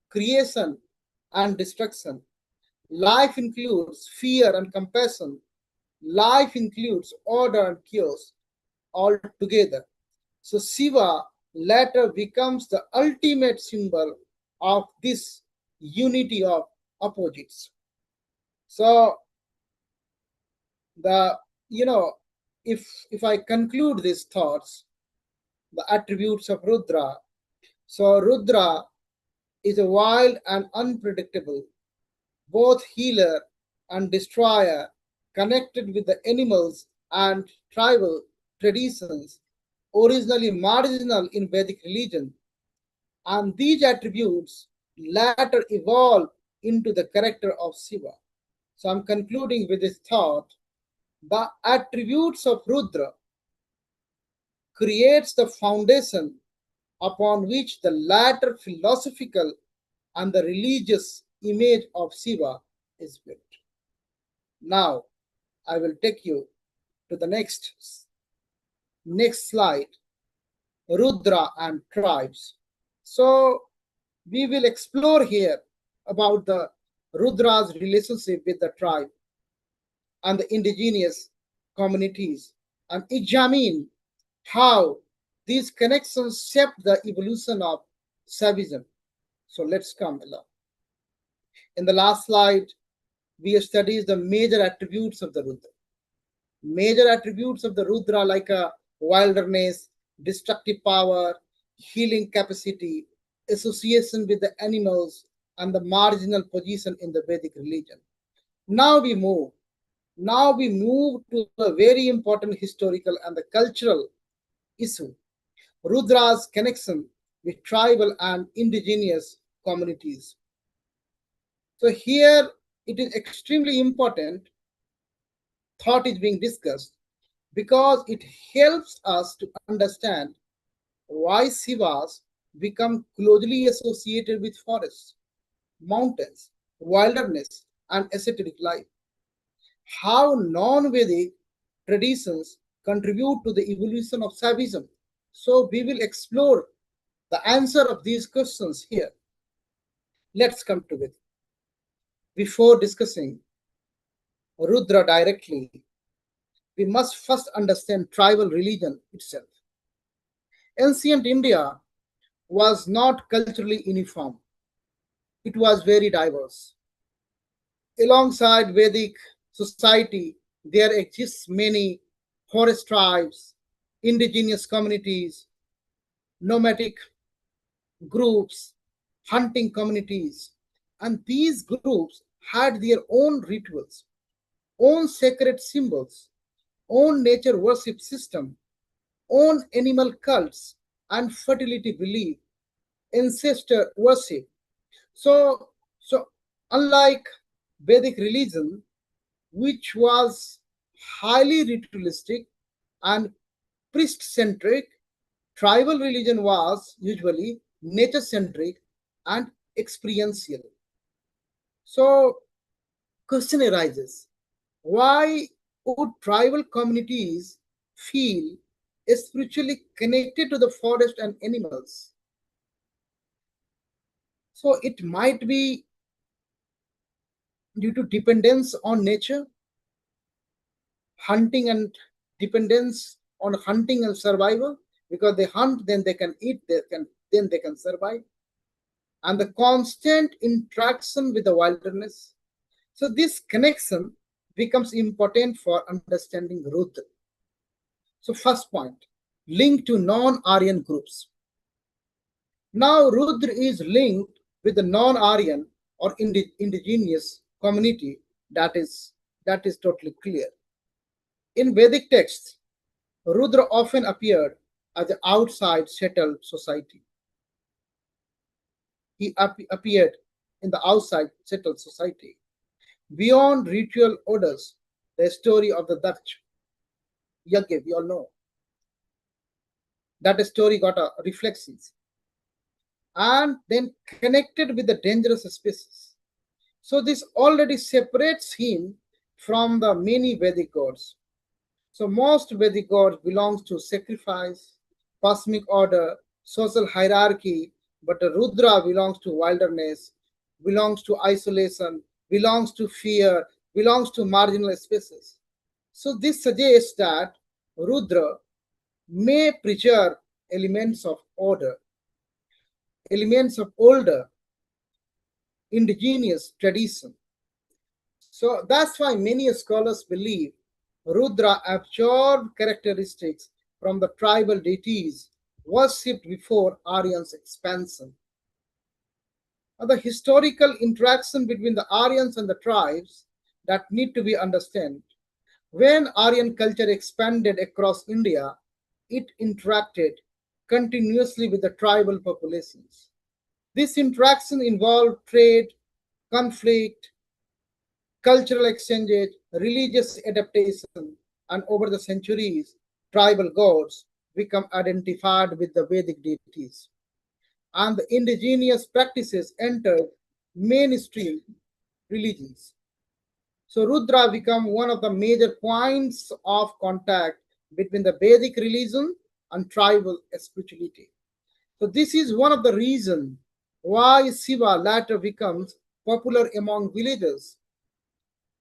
creation and destruction. Life includes fear and compassion. Life includes order and chaos all together. So Shiva later becomes the ultimate symbol of this unity of opposites. So the you know if I conclude these thoughts, the attributes of Rudra. So Rudra is a wild and unpredictable, both healer and destroyer, connected with the animals and tribal traditions, originally marginal in Vedic religion, and these attributes later evolved into the character of Shiva. So I'm concluding with this thought: the attributes of Rudra creates the foundation upon which the latter philosophical and the religious image of Shiva is built. Now, I will take you to the next slide, Rudra and tribes. So, we will explore here about the Rudra's relationship with the tribe and the indigenous communities and examine how these connections shaped the evolution of Saivism. So let's come along. In the last slide, we studied the major attributes of the Rudra. Major attributes of the Rudra like a wilderness, destructive power, healing capacity, association with the animals, and the marginal position in the Vedic religion. Now we move. Now we move to a very important historical and the cultural issue: Rudra's connection with tribal and indigenous communities. So here it is extremely important thought is being discussed because it helps us to understand why Sivas become closely associated with forests, mountains, wilderness, and ascetic life. How non-Vedic traditions contribute to the evolution of Saivism. So we will explore the answer of these questions here. Let's come to it. Before discussing Rudra directly, we must first understand tribal religion itself. Ancient India was not culturally uniform, it was very diverse. Alongside Vedic society, there exists many forest tribes, indigenous communities, nomadic groups, hunting communities, and these groups had their own rituals, own sacred symbols, own nature worship system, own animal cults, and fertility belief, ancestor worship. So, so unlike Vedic religion, which was highly ritualistic and priest centric, tribal religion was usually nature centric and experiential. So, question arises, why would tribal communities feel spiritually connected to the forest and animals? So, it might be due to dependence on nature, hunting and dependence on hunting and survival, because they hunt, then they can eat, then they can survive, and the constant interaction with the wilderness. So this connection becomes important for understanding Rudra. So first point, linked to non-Aryan groups. Now Rudra is linked with the non-Aryan or indigenous community. That is totally clear. In Vedic texts, Rudra often appeared as an outside settled society. He appeared in the outside settled society. Beyond ritual orders, the story of the Daksh Yajna, we all know, that story got a reflections and then connected with the dangerous species. So this already separates him from the many Vedic gods. So most Vedic gods belongs to sacrifice, cosmic order, social hierarchy, but the Rudra belongs to wilderness, belongs to isolation, belongs to fear, belongs to marginal spaces. So this suggests that Rudra may preserve elements of order, elements of older indigenous tradition. So that's why many scholars believe Rudra absorbed characteristics from the tribal deities worshipped before Aryan's expansion. The historical interaction between the Aryans and the tribes that need to be understood. When Aryan culture expanded across India, it interacted continuously with the tribal populations. This interaction involved trade, conflict, cultural exchange, religious adaptation, and over the centuries, tribal gods become identified with the Vedic deities, and the indigenous practices entered mainstream religions. So Rudra became one of the major points of contact between the Vedic religion and tribal spirituality. So this is one of the reasons why Shiva later becomes popular among villagers,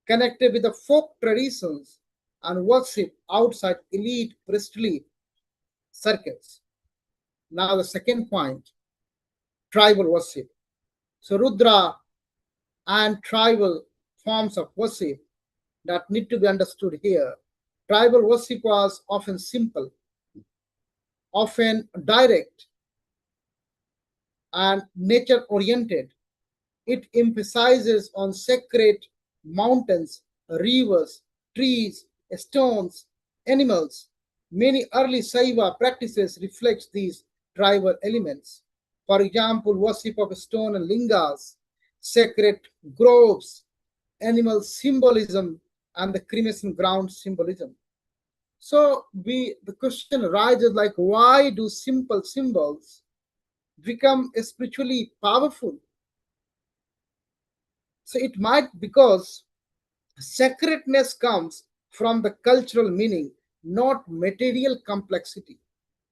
connected with the folk traditions and worship outside elite priestly circles. Now the second point, tribal worship. So Rudra and tribal forms of worship that need to be understood here. Tribal worship was often simple, often direct, and nature oriented. It emphasizes on sacred mountains, rivers, trees, stones, animals. Many early Saiva practices reflect these tribal elements. For example, worship of stone and lingas, sacred groves, animal symbolism, and the cremation ground symbolism. So the question arises, like, why do simple symbols become spiritually powerful? So it might because sacredness comes from the cultural meaning, not material complexity.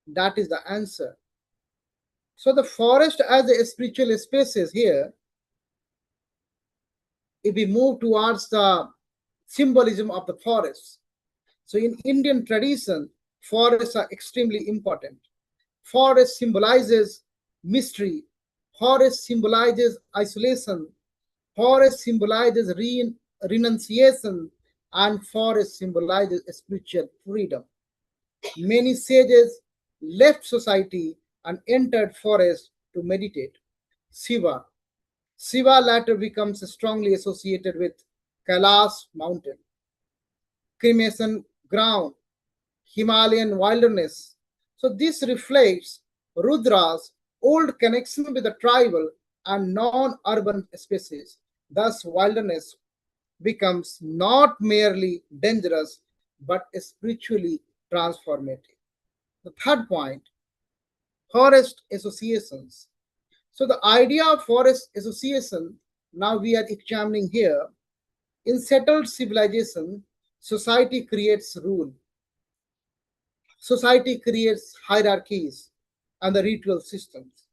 That is the answer. So the forest as a spiritual spaces here, if we move towards the symbolism of the forest. So in Indian tradition, forests are extremely important. Forest symbolizes mystery. Forest symbolizes isolation. Forest symbolizes renunciation. And forest symbolizes spiritual freedom. Many sages left society and entered forest to meditate. Shiva. Shiva later becomes strongly associated with Kailash mountain, cremation ground, Himalayan wilderness. So this reflects Rudra's old connection with the tribal and non-urban spaces. Thus, wilderness becomes not merely dangerous but spiritually transformative. The third point, forest associations. So the idea of forest association now we are examining here. In settled civilization, society creates rule. Society creates hierarchies and the ritual systems.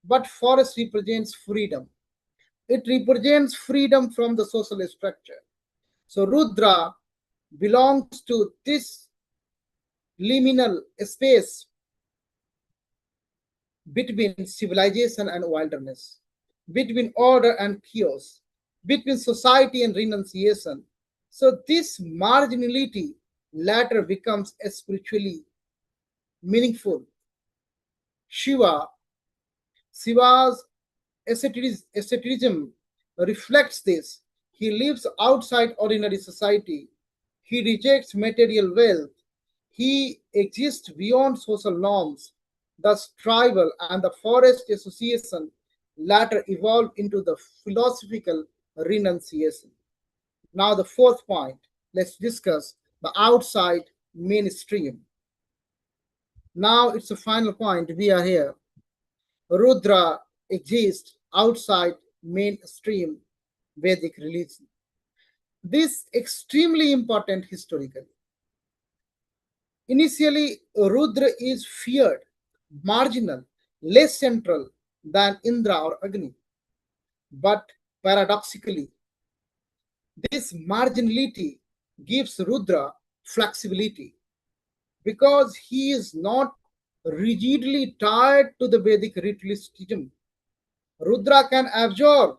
But forest represents freedom. It represents freedom from the social structure. So Rudra belongs to this liminal space between civilization and wilderness, between order and chaos, between society and renunciation. So this marginality later becomes spiritually meaningful. Shiva, Shiva's asceticism reflects this. He lives outside ordinary society. He rejects material wealth. He exists beyond social norms. Thus, tribal and the forest association later evolved into the philosophical renunciation. Now, the fourth point, let's discuss the outside mainstream. Now, it's the final point. We are here. Rudra exists outside mainstream Vedic religion. This extremely important historically. Initially, Rudra is feared, marginal, less central than Indra or Agni. But paradoxically, this marginality gives Rudra flexibility because he is not rigidly tied to the Vedic ritualism. Rudra can absorb,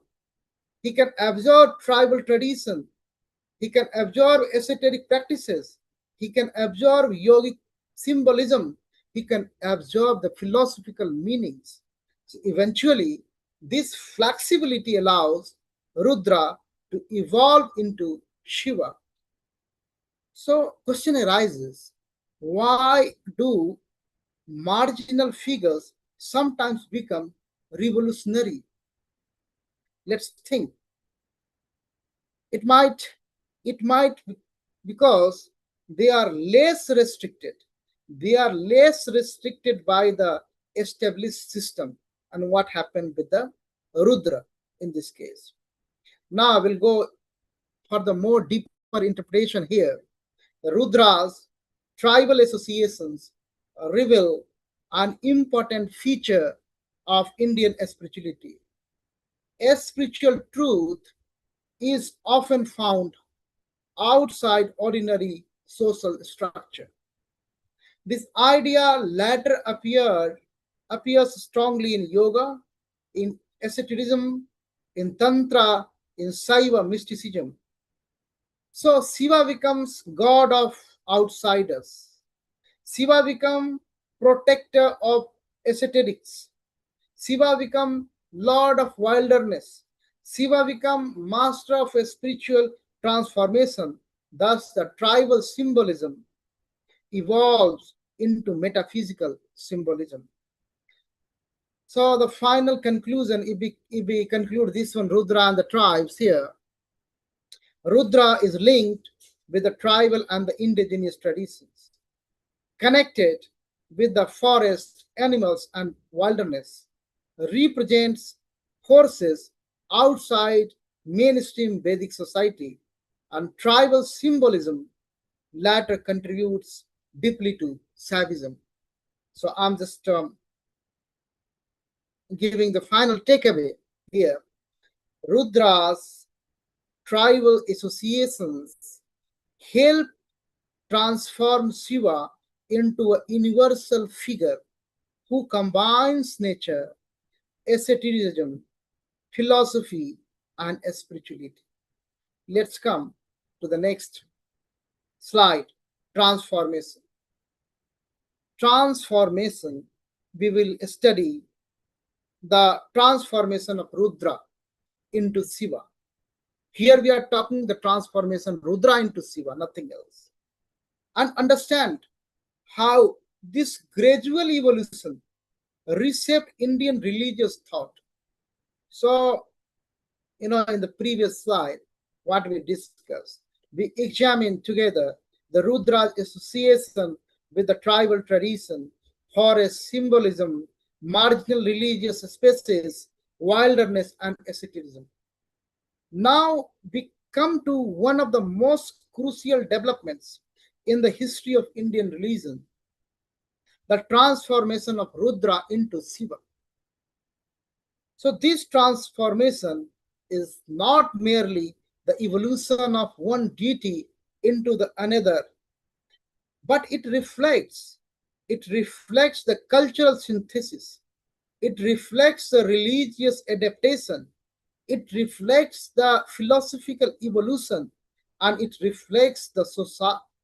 he can absorb tribal tradition, he can absorb esoteric practices, he can absorb yogic symbolism, he can absorb the philosophical meanings. So eventually, this flexibility allows Rudra to evolve into Shiva. So, question arises, why do marginal figures sometimes become revolutionary? Let's think. It might it might because they are less restricted. They are less restricted by the established system. And what happened with the Rudra in this case? Now we'll go for the more deeper interpretation here. The Rudras, tribal associations, reveal an important feature of Indian spirituality. A spiritual truth is often found outside ordinary social structure. This idea later appears strongly in yoga, in asceticism, in tantra, in Saiva mysticism. So Shiva becomes god of outsiders. Shiva becomes protector of ascetics. Shiva becomes lord of wilderness. Shiva becomes master of a spiritual transformation. Thus, the tribal symbolism evolves into metaphysical symbolism. So, the final conclusion, if we conclude this one, Rudra and the tribes here, Rudra is linked with the tribal and the indigenous traditions, connected with the forest, animals, and wilderness, represents forces outside mainstream Vedic society, and tribal symbolism later contributes deeply to Saivism. So I'm just giving the final takeaway here. Rudra's tribal associations help transformed Shiva into a universal figure who combines nature, asceticism, philosophy, and spirituality. Let's come to the next slide. Transformation. Transformation. We will study the transformation of Rudra into Shiva. Here we are talking the transformation Rudra into Shiva, nothing else. And understand how this gradual evolution reshaped Indian religious thought. So, in the previous slide, what we discussed, we examined together the Rudra's association with the tribal tradition, forest symbolism, marginal religious spaces, wilderness, and asceticism. Now we come to one of the most crucial developments in the history of Indian religion, the transformation of Rudra into Shiva. So this transformation is not merely the evolution of one deity into the another, but it reflects the cultural synthesis, it reflects the religious adaptation, it reflects the philosophical evolution, and it reflects the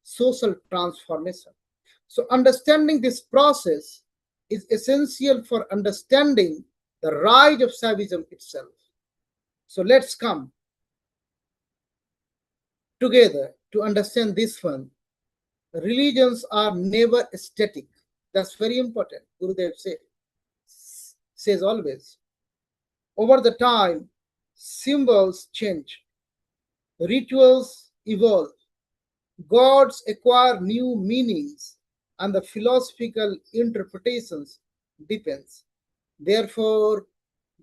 social transformation. So understanding this process is essential for understanding the rise of Saivism itself. So let's come together to understand this one. Religions are never static. That's very important. Gurudev says always. Over the time, symbols change, rituals evolve, gods acquire new meanings, and the philosophical interpretations depends. Therefore,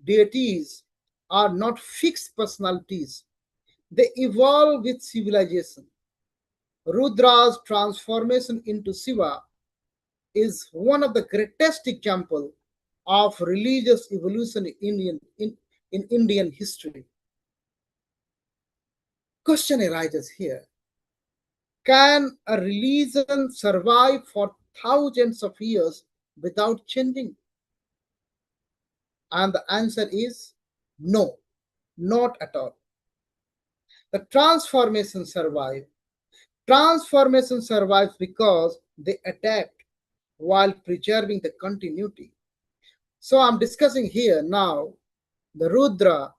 deities are not fixed personalities. They evolve with civilization. Rudra's transformation into Shiva is one of the greatest examples of religious evolution in Indian history. Question arises here. Can a religion survive for thousands of years without changing? And the answer is no, not at all. The transformation survive. Transformation survives because they adapt while preserving the continuity. So I'm discussing here now the Rudra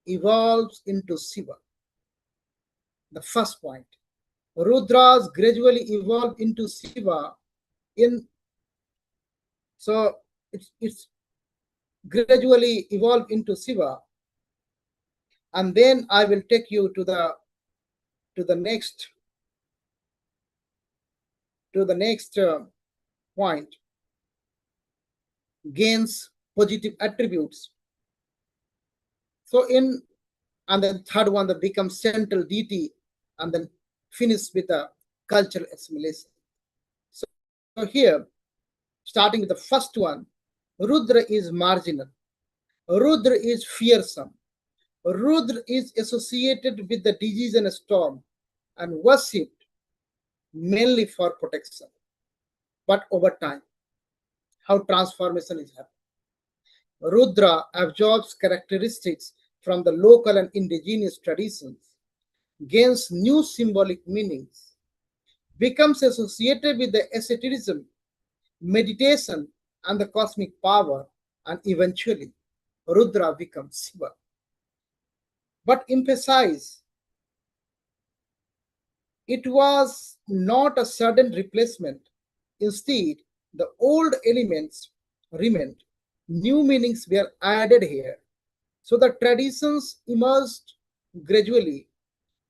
evolves into Shiva. The first point. Rudras gradually evolve into Shiva in so it's gradually evolve into Shiva, and then I will take you to the next point. Gains positive attributes. So in and then third one that becomes central deity, and then finish with a cultural assimilation. So here, starting with the first one, Rudra is marginal. Rudra is fearsome. Rudra is associated with the disease and storm and worshipped mainly for protection. But over time, how transformation is happening. Rudra absorbs characteristics from the local and indigenous traditions, gains new symbolic meanings, becomes associated with the asceticism, meditation, and the cosmic power, and eventually Rudra becomes Shiva. But emphasize, it was not a sudden replacement. Instead, the old elements remained. New meanings were added here. So the traditions emerged gradually.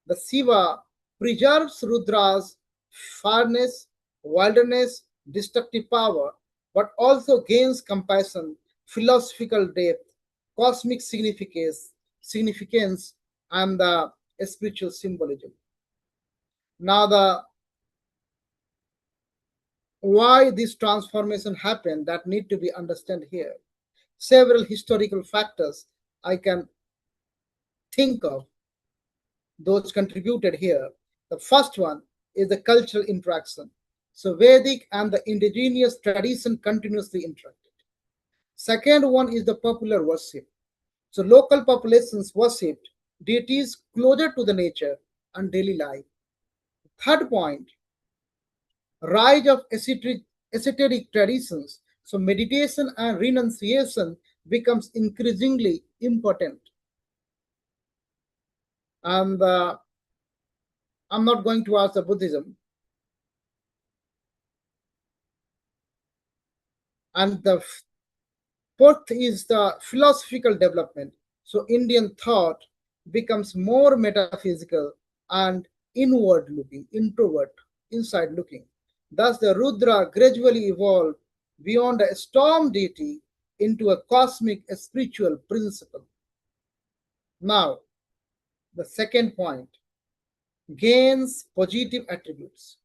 The Shiva preserves Rudra's fairness, wilderness, destructive power, but also gains compassion, philosophical depth, cosmic significance, and the spiritual symbolism. Now, the why this transformation happened that need to be understood here. Several historical factors I can think of those contributed here. The first one, is the cultural interaction. So Vedic and the indigenous tradition continuously interacted. Second one is the popular worship. So local populations worshipped deities closer to the nature and daily life. Third point, rise of esoteric traditions. So meditation and renunciation becomes increasingly important. And I'm not going to ask the Buddhism. And the fourth is the philosophical development. So Indian thought becomes more metaphysical and inward looking, introvert, inside looking. Thus, the Rudra gradually evolved beyond a storm deity into a cosmic spiritual principle. Now, the second point, gains positive attributes.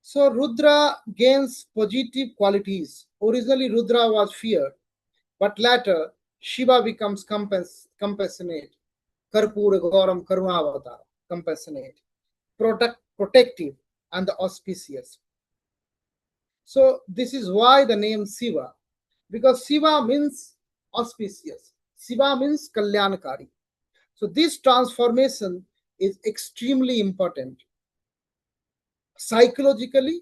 So Rudra gains positive qualities. Originally, Rudra was feared, but later Shiva becomes compassionate, Karpura Garam Karunavata, compassionate, protective, and the auspicious. So this is why the name Shiva, because Shiva means auspicious. Shiva means Kalyanakari. So this transformation is extremely important psychologically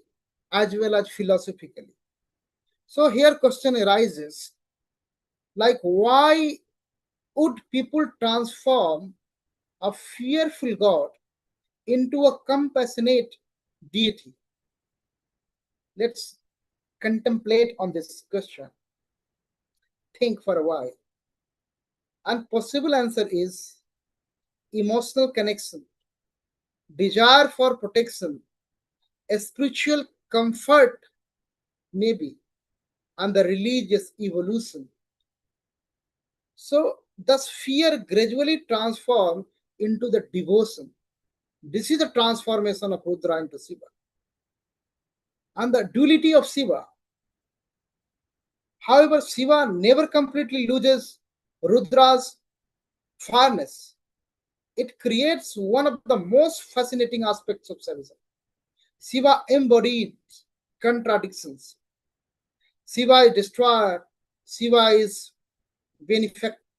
as well as philosophically. So here question arises like why would people transform a fearful god into a compassionate deity? Let's contemplate on this question. Think for a while. And possible answer is emotional connection, desire for protection, a spiritual comfort maybe, and the religious evolution. So thus fear gradually transformed into the devotion. This is the transformation of Rudra into Shiva. And the duality of Shiva. However, Shiva never completely loses Rudra's fairness. It creates one of the most fascinating aspects of Shaivism. Shiva embodied contradictions. Shiva is destroyer, Shiva is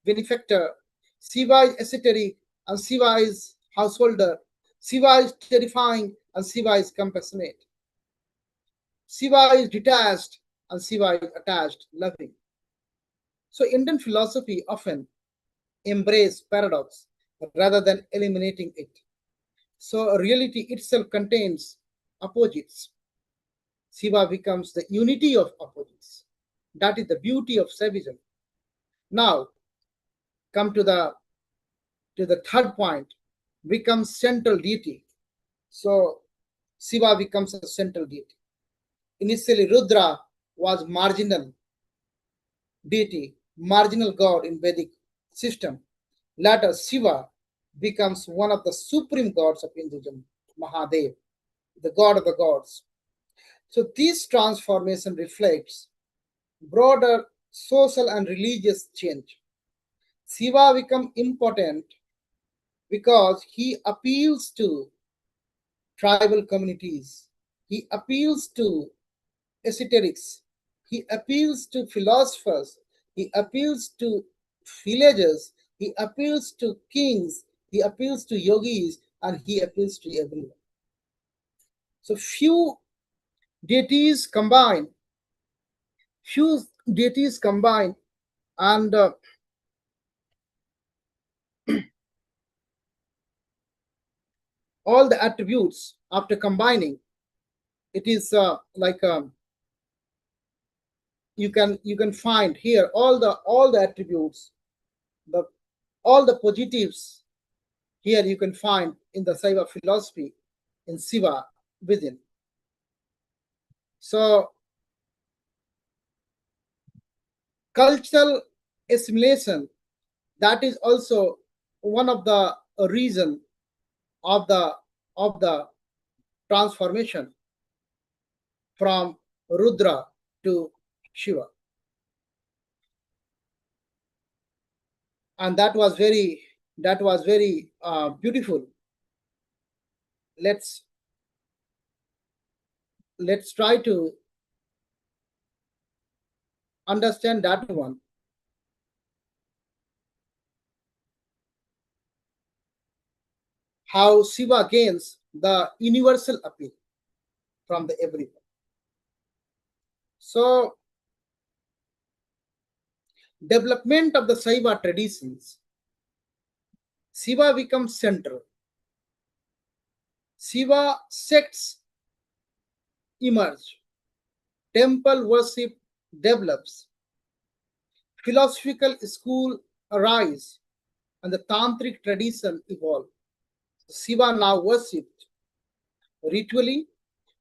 benefactor, Shiva is esoteric, and Shiva is householder. Shiva is terrifying, and Shiva is compassionate. Shiva is detached, and Shiva is attached, loving. So Indian philosophy often embrace paradox rather than eliminating it. So reality itself contains opposites. Shiva becomes the unity of opposites. That is the beauty of Shaivism. Now, come to the third point, becomes central deity. So Shiva becomes a central deity. Initially, Rudra was marginal deity, marginal god in Vedic system. Later, Shiva becomes one of the supreme gods of Hinduism, Mahadev, the god of the gods. So this transformation reflects broader social and religious change. Shiva becomes important because he appeals to tribal communities. He appeals to esoterics. He appeals to philosophers. He appeals to villagers. He appeals to kings. He appeals to yogis, and he appeals to everyone. So deities combine, few deities combine, and all the attributes after combining, it is like you can find here all the attributes, the all the positives here you can find in the Saiva philosophy in Shiva within. So cultural assimilation, that is also one of the reason of the transformation from Rudra to Shiva, and that was very beautiful. Let's let's try to understand that one. How Shiva gains the universal appeal from the everyone. So, development of the Shiva traditions, Shiva becomes central. Shiva sects emerge, temple worship develops, philosophical school arise, and the tantric tradition evolve. Shiva now worshipped ritually,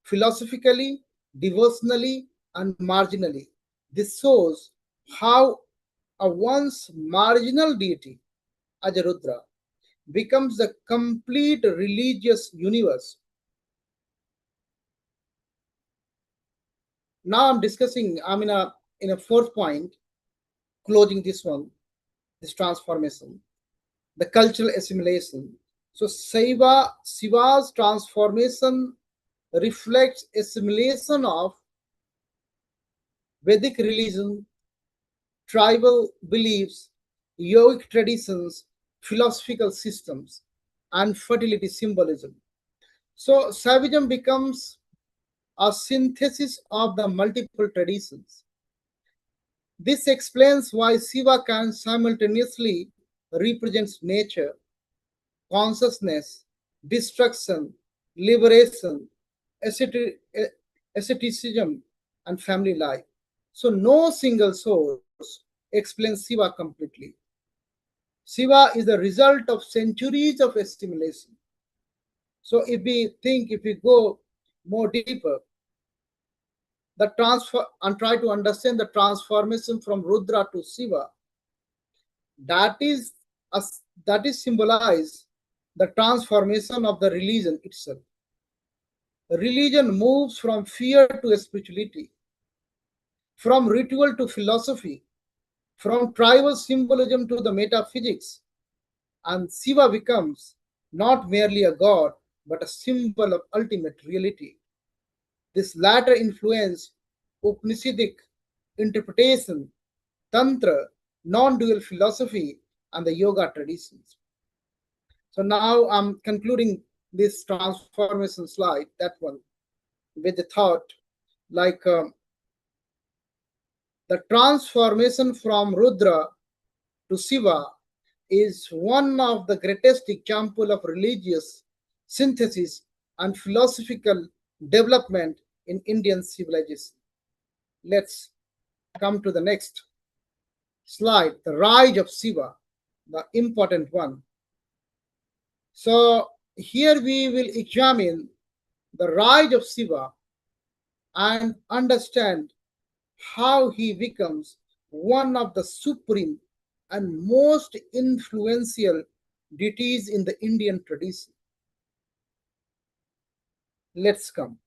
philosophically, devotionally, and marginally. This shows how a once marginal deity, as a Rudra, becomes the complete religious universe. Now I'm in a fourth point, closing this one, this transformation, the cultural assimilation. So Shiva's transformation reflects assimilation of Vedic religion, tribal beliefs, yogic traditions, philosophical systems, and fertility symbolism. So Saivism becomes a synthesis of the multiple traditions. This explains why Shiva can simultaneously represent nature, consciousness, destruction, liberation, asceticism, and family life. So no single source explains Shiva completely. Shiva is the result of centuries of assimilation. So if we go more deeper, the transfer and try to understand the transformation from Rudra to Shiva, that is a, that is symbolize the transformation of the religion itself. Religion moves from fear to spirituality, from ritual to philosophy, from tribal symbolism to the metaphysics, and Shiva becomes not merely a god but a symbol of ultimate reality. This latter influenced Upanishadic interpretation, Tantra, non dual philosophy, and the yoga traditions. So now I'm concluding this transformation slide, that one, with the thought like the transformation from Rudra to Shiva is one of the greatest example of religious synthesis and philosophical development in Indian civilization. Let's come to the next slide, the rise of Shiva, the important one. So here we will examine the rise of Shiva and understand how he becomes one of the supreme and most influential deities in the Indian tradition. Let's come.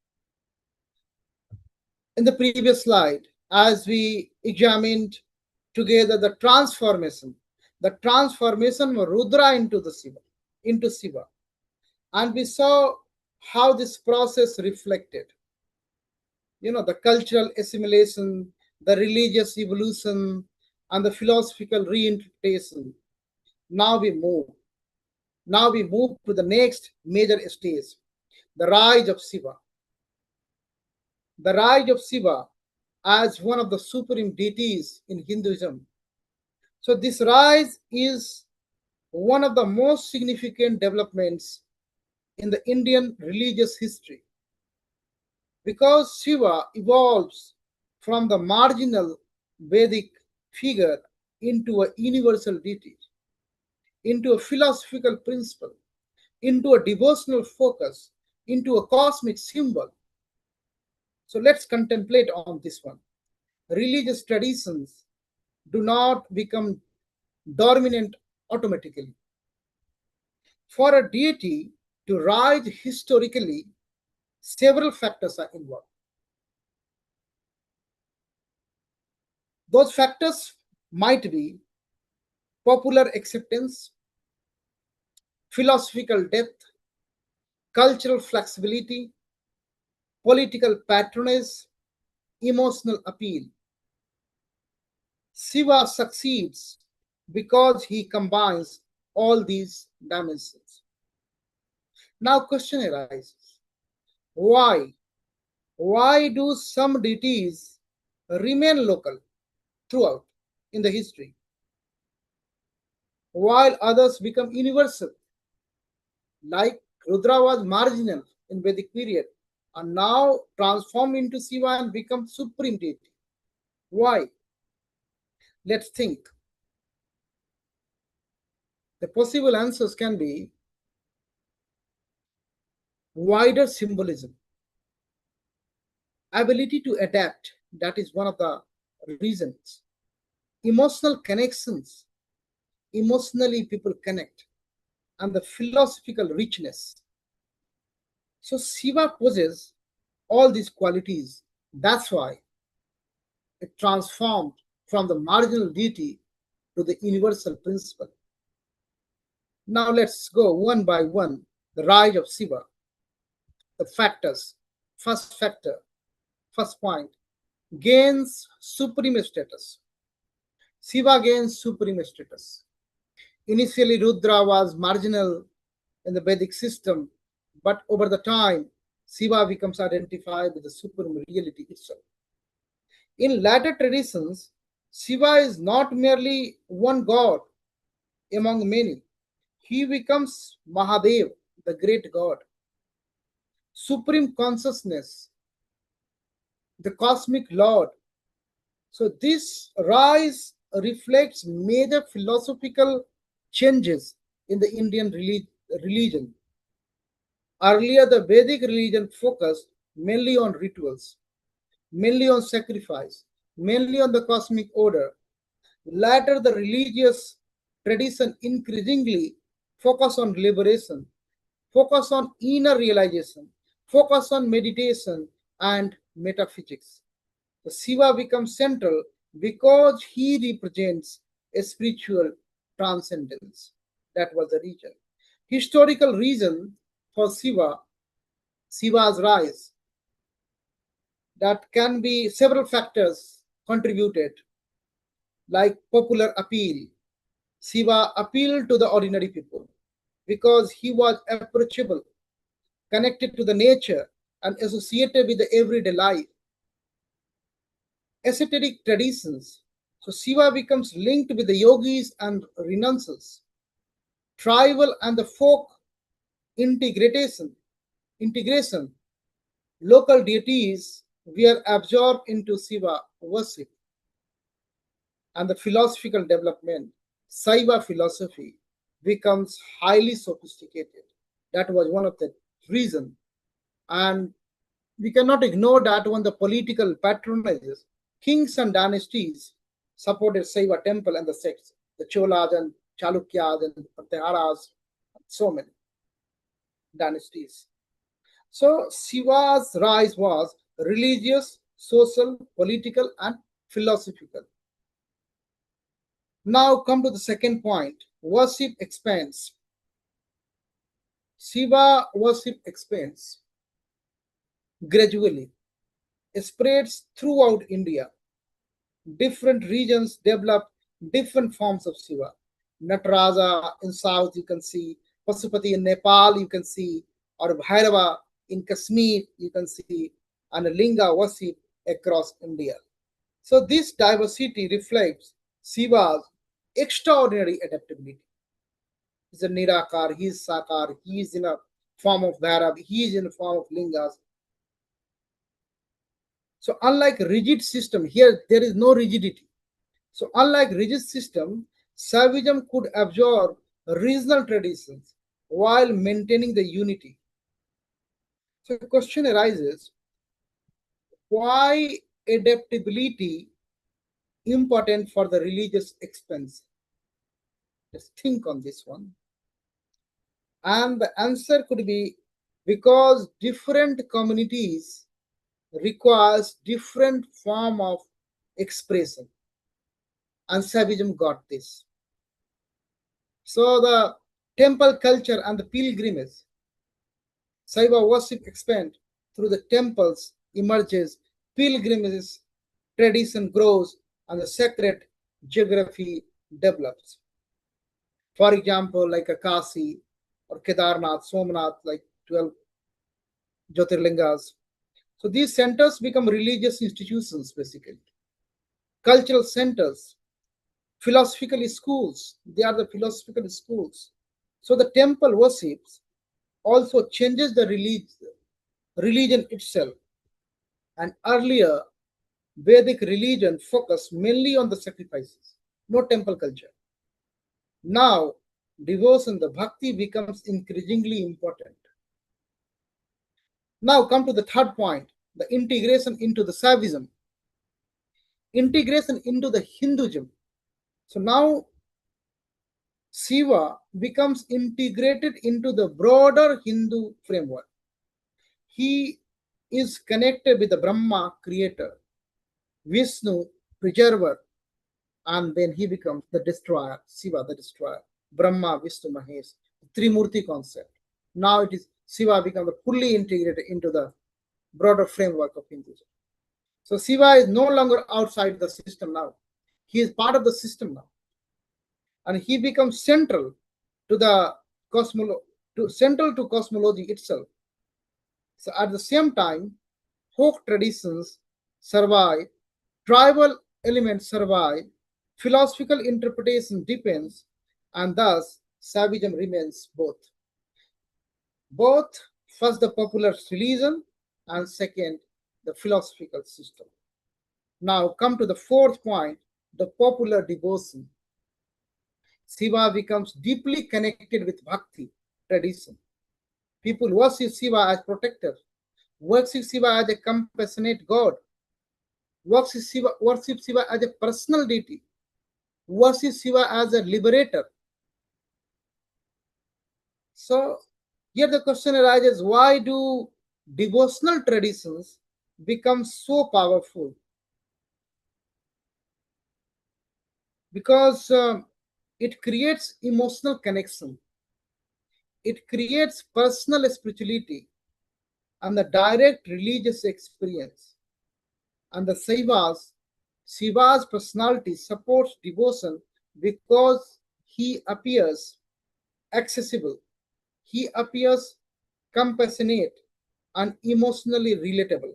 In the previous slide, as we examined together the transformation of Rudra into Shiva, and we saw how this process reflected, the cultural assimilation, the religious evolution, and the philosophical reinterpretation. Now we move. Now we move to the next major stage, the rise of Shiva. The rise of Shiva as one of the supreme deities in Hinduism. So this rise is one of the most significant developments in the Indian religious history because Shiva evolves from the marginal Vedic figure into a universal deity, into a philosophical principle, into a devotional focus, into a cosmic symbol. So let's contemplate on this one. Religious traditions do not become dominant automatically. For a deity to rise historically, several factors are involved. Those factors might be popular acceptance, philosophical depth, cultural flexibility, political patronage, emotional appeal. Shiva succeeds because he combines all these dimensions. Now question arises, why? Why do some deities remain local throughout in the history, while others become universal? Like Rudra was marginal in Vedic period and now transformed into Shiva and become supreme deity. Why? Let's think. The possible answers can be wider symbolism, ability to adapt, that is one of the reasons, emotional connections, emotionally people connect, and the philosophical richness. So Shiva possesses all these qualities. That's why it transformed from the marginal deity to the universal principle. Now let's go one by one. The rise of Shiva, the factors. First factor, first point, gains supreme status. Shiva gains supreme status. Initially, Rudra was marginal in the Vedic system, but over the time, Shiva becomes identified with the supreme reality itself. In later traditions, Shiva is not merely one god among many. He becomes Mahadev, the great god, supreme consciousness, the cosmic lord. So this rise reflects major philosophical changes in the Indian religion. Earlier, the Vedic religion focused mainly on rituals, mainly on sacrifice, mainly on the cosmic order. Later, the religious tradition increasingly focus on liberation, focus on inner realization, focus on meditation and metaphysics. The Shiva becomes central because he represents a spiritual transcendence. That was the reason. Historical reason for Shiva's rise, that can be several factors contributed, like popular appeal. Shiva appealed to the ordinary people because he was approachable, connected to the nature, and associated with the everyday life. Ascetic traditions. So Shiva becomes linked with the yogis and renunciants. Tribal and the folk integration. Local deities were absorbed into Shiva worship, and the philosophical development. Shiva philosophy becomes highly sophisticated. That was one of the reasons. And we cannot ignore that when the political patronages, kings and dynasties supported Shiva temple and the sects, the Cholas and Chalukyas and Pratyaharas, so many dynasties. So Shiva's rise was religious, social, political, and philosophical. Now come to the second point. Worship expands. Shiva worship expands gradually, spreads throughout India. Different regions develop different forms of Shiva. Nataraja in South, you can see, Pasupati in Nepal, you can see, or Bhairava in Kashmir, you can see, and Linga worship across India. So this diversity reflects Shiva's extraordinary adaptability. He's a Nirakar, he is Sakar, he is in a form of Bhairav, he is in a form of Lingas. So unlike rigid system, here there is no rigidity. So unlike rigid system, Saivism could absorb regional traditions while maintaining the unity. So the question arises, why adaptability important for the religious expense? Let's think on this one. And the answer could be because different communities requires different form of expression, and Saivism got this. So the temple culture and the pilgrimage, Saiva worship expand through the temples emerges, pilgrimages, tradition grows, and the sacred geography develops. For example, like a Kasi or Kedarnath, Somnath, like 12 Jyotirlingas. So these centers become religious institutions basically, cultural centers, philosophical schools. They are the philosophical schools. So the temple worships also changes the religion itself. And earlier, Vedic religion focused mainly on the sacrifices, no temple culture. Now, devotion, the bhakti becomes increasingly important. Now, come to the third point, the integration into the Saivism, integration into the Hinduism. So now Shiva becomes integrated into the broader Hindu framework. He is connected with the Brahma creator, Vishnu preserver, and then he becomes the destroyer, Shiva the destroyer, Brahma, Vishnu, Mahesh, Trimurti concept. Now it is Shiva becomes fully integrated into the broader framework of Hinduism. So Shiva is no longer outside the system now. He is part of the system now. And he becomes central to the central to cosmology itself. So at the same time, folk traditions survive, tribal elements survive, philosophical interpretation depends, and thus Saivism remains both. Both first the popular religion and second the philosophical system. Now come to the fourth point, the popular devotion. Shiva becomes deeply connected with bhakti tradition. People worship Shiva as protector, worship Shiva as a compassionate God, worship Shiva as a personal deity, worship Shiva as a liberator. So here the question arises, why do devotional traditions become so powerful? Because it creates emotional connection, it creates personal spirituality and the direct religious experience. And the Shiva's personality supports devotion because he appears accessible, he appears compassionate and emotionally relatable.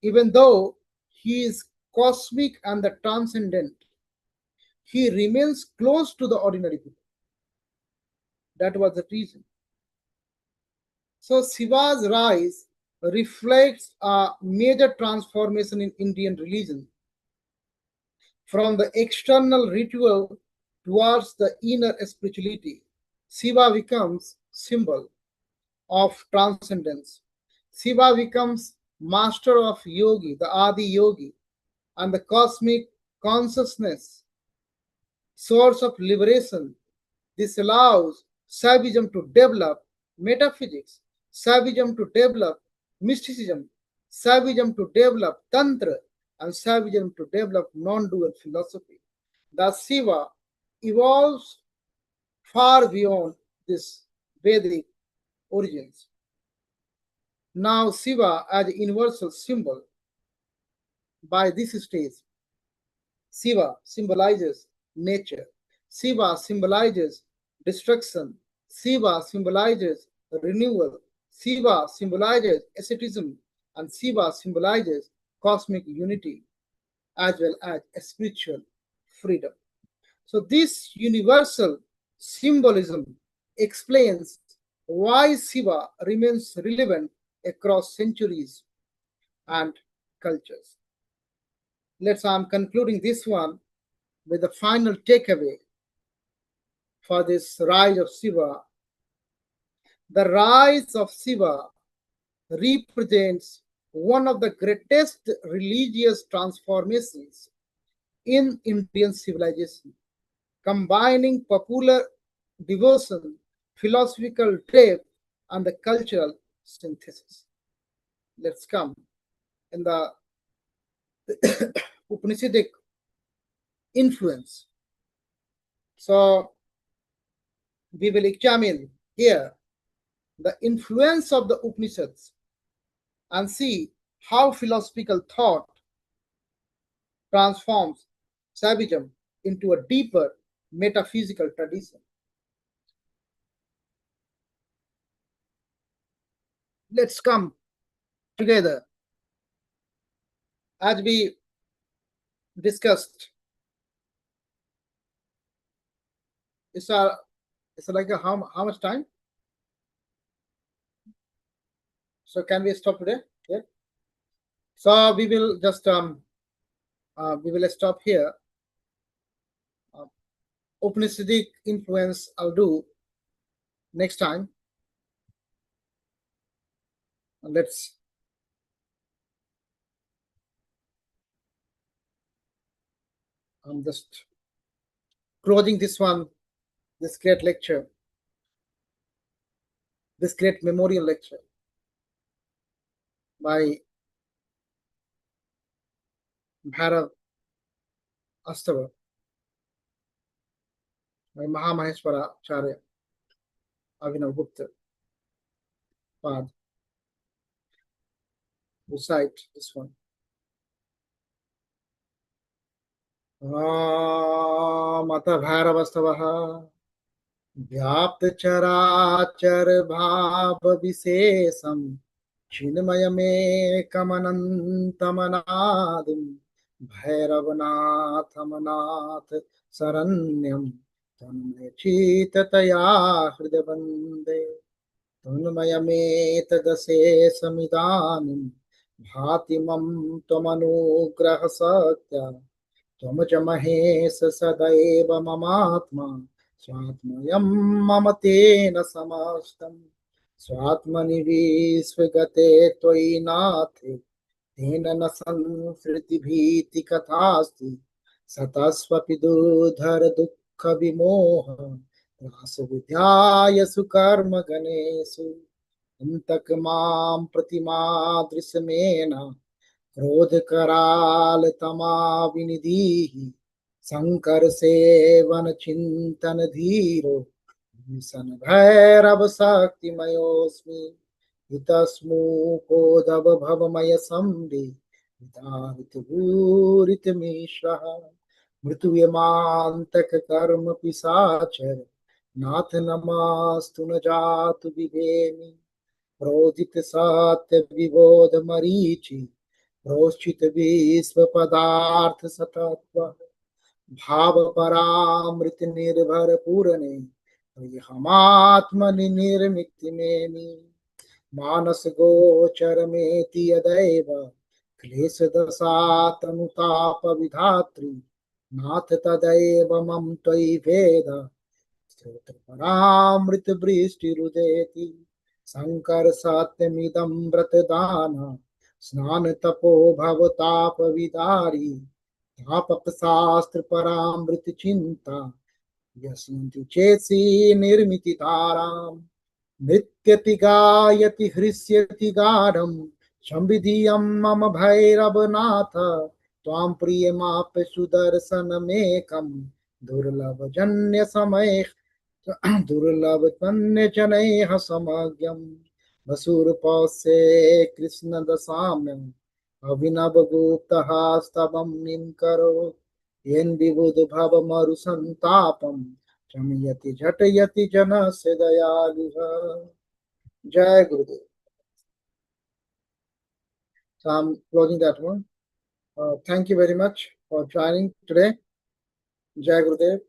Even though he is cosmic and the transcendent, he remains close to the ordinary people. That was the reason. So Shiva's rise reflects a major transformation in Indian religion from the external ritual towards the inner spirituality. Shiva becomes symbol of transcendence. Shiva becomes master of yogi, the Adi yogi, and the cosmic consciousness, source of liberation. This allows Saivism to develop metaphysics, Saivism to develop mysticism, Saivism to develop Tantra, and Saivism to develop non dual philosophy. Thus, Shiva evolves far beyond this Vedic origins. Now, Shiva as a universal symbol by this stage, Shiva symbolizes nature. Shiva symbolizes destruction. Shiva symbolizes renewal. Shiva symbolizes asceticism. And Shiva symbolizes cosmic unity as well as spiritual freedom. So, this universal symbolism explains why Shiva remains relevant across centuries and cultures. I'm concluding this one with the final takeaway for this rise of Shiva. The rise of Shiva represents one of the greatest religious transformations in Indian civilization, combining popular devotion, philosophical depth, and the cultural synthesis. Let's come in the Upanishadic influence. So we will examine here the influence of the Upanishads and see how philosophical thought transforms Savagism into a deeper metaphysical tradition. Let's come together as we discussed. It's a it's like a how much time? So can we stop today? Yeah. So we will just we will stop here. Uh, Upanishadic influence I'll do next time. Let's I'm just closing this one, this great lecture, this great memorial lecture by Bhairav Astava, by Mahamaheshwara Acharya Avinav Gupta Pad, recite this one. मत भैरवस्तवः व्याप्त चराचर भाव विशेषम चिन्मयमेकमनन्तमनादिं भैरवनाथमनाथ शरण्यं तन्मयचित्ततया हृदयवन्दे तन्मयमेतदशेषमिदानीं भाति मम त्वमनुग्रहशक्त्या त्वं च महेश सदैव ममात्मा स्वात्मयं मम तेन समस्तम् स्वात्मनि विश्वगते त्वयि नाथे तेन न संसृतिभीतिकथास्ति सतस्वपि दुर्धर दुःख विमोह विद्यायसु कर्म गणेषु अन्तक मां प्रतिमादृशमेन क्रोध कराल तमा विनिधि शंकर सेवन चिंतन धीरो सन भैरव शक्तिमयोस्मि हितस्मुकोदव भवमय संदि वितारित मिश्रः मृत्युयमान्तक कर्म पिशाचर नाथ नमस्तु न जातु विभेमि प्रोदित सत्य विबोध मरीचि प्रोचित विश्व पदार्थ सतत्व भाव परामृत निर्भर पूरणे हमात्मनि निर्मित मेनि मानस गोचर में यदैव क्लेश दशा तनुताप विधात्री नाथ तदैव मम त्वयि भेद स्तोत्र परामृत वृष्टि रुदेति शंकर सत्यमिदं व्रतदान स्नान तपो भवताप विदारी तापक शास्त्र परामृत चिंता यस्यन्ति चेतसि निर्मिति ताराम नृत्यति गायति हृष्यति गाढं संविधियं मम भैरवनाथ त्वां प्रियमाप्य सुदर्शनमेकं दुर्लभ जन्य समय दुर्लभ तन्य जनैः समज्ञं वसुरपौषे कृष्ण दशाम्यं अभिनव गुप्तः स्तवं निं करो येन विबुध भव मरु संतापम शमयति झटयति जनस्य दयालुः. Jai Gurudev. So I'm closing that one. Thank you very much for joining today. Jai Gurudev.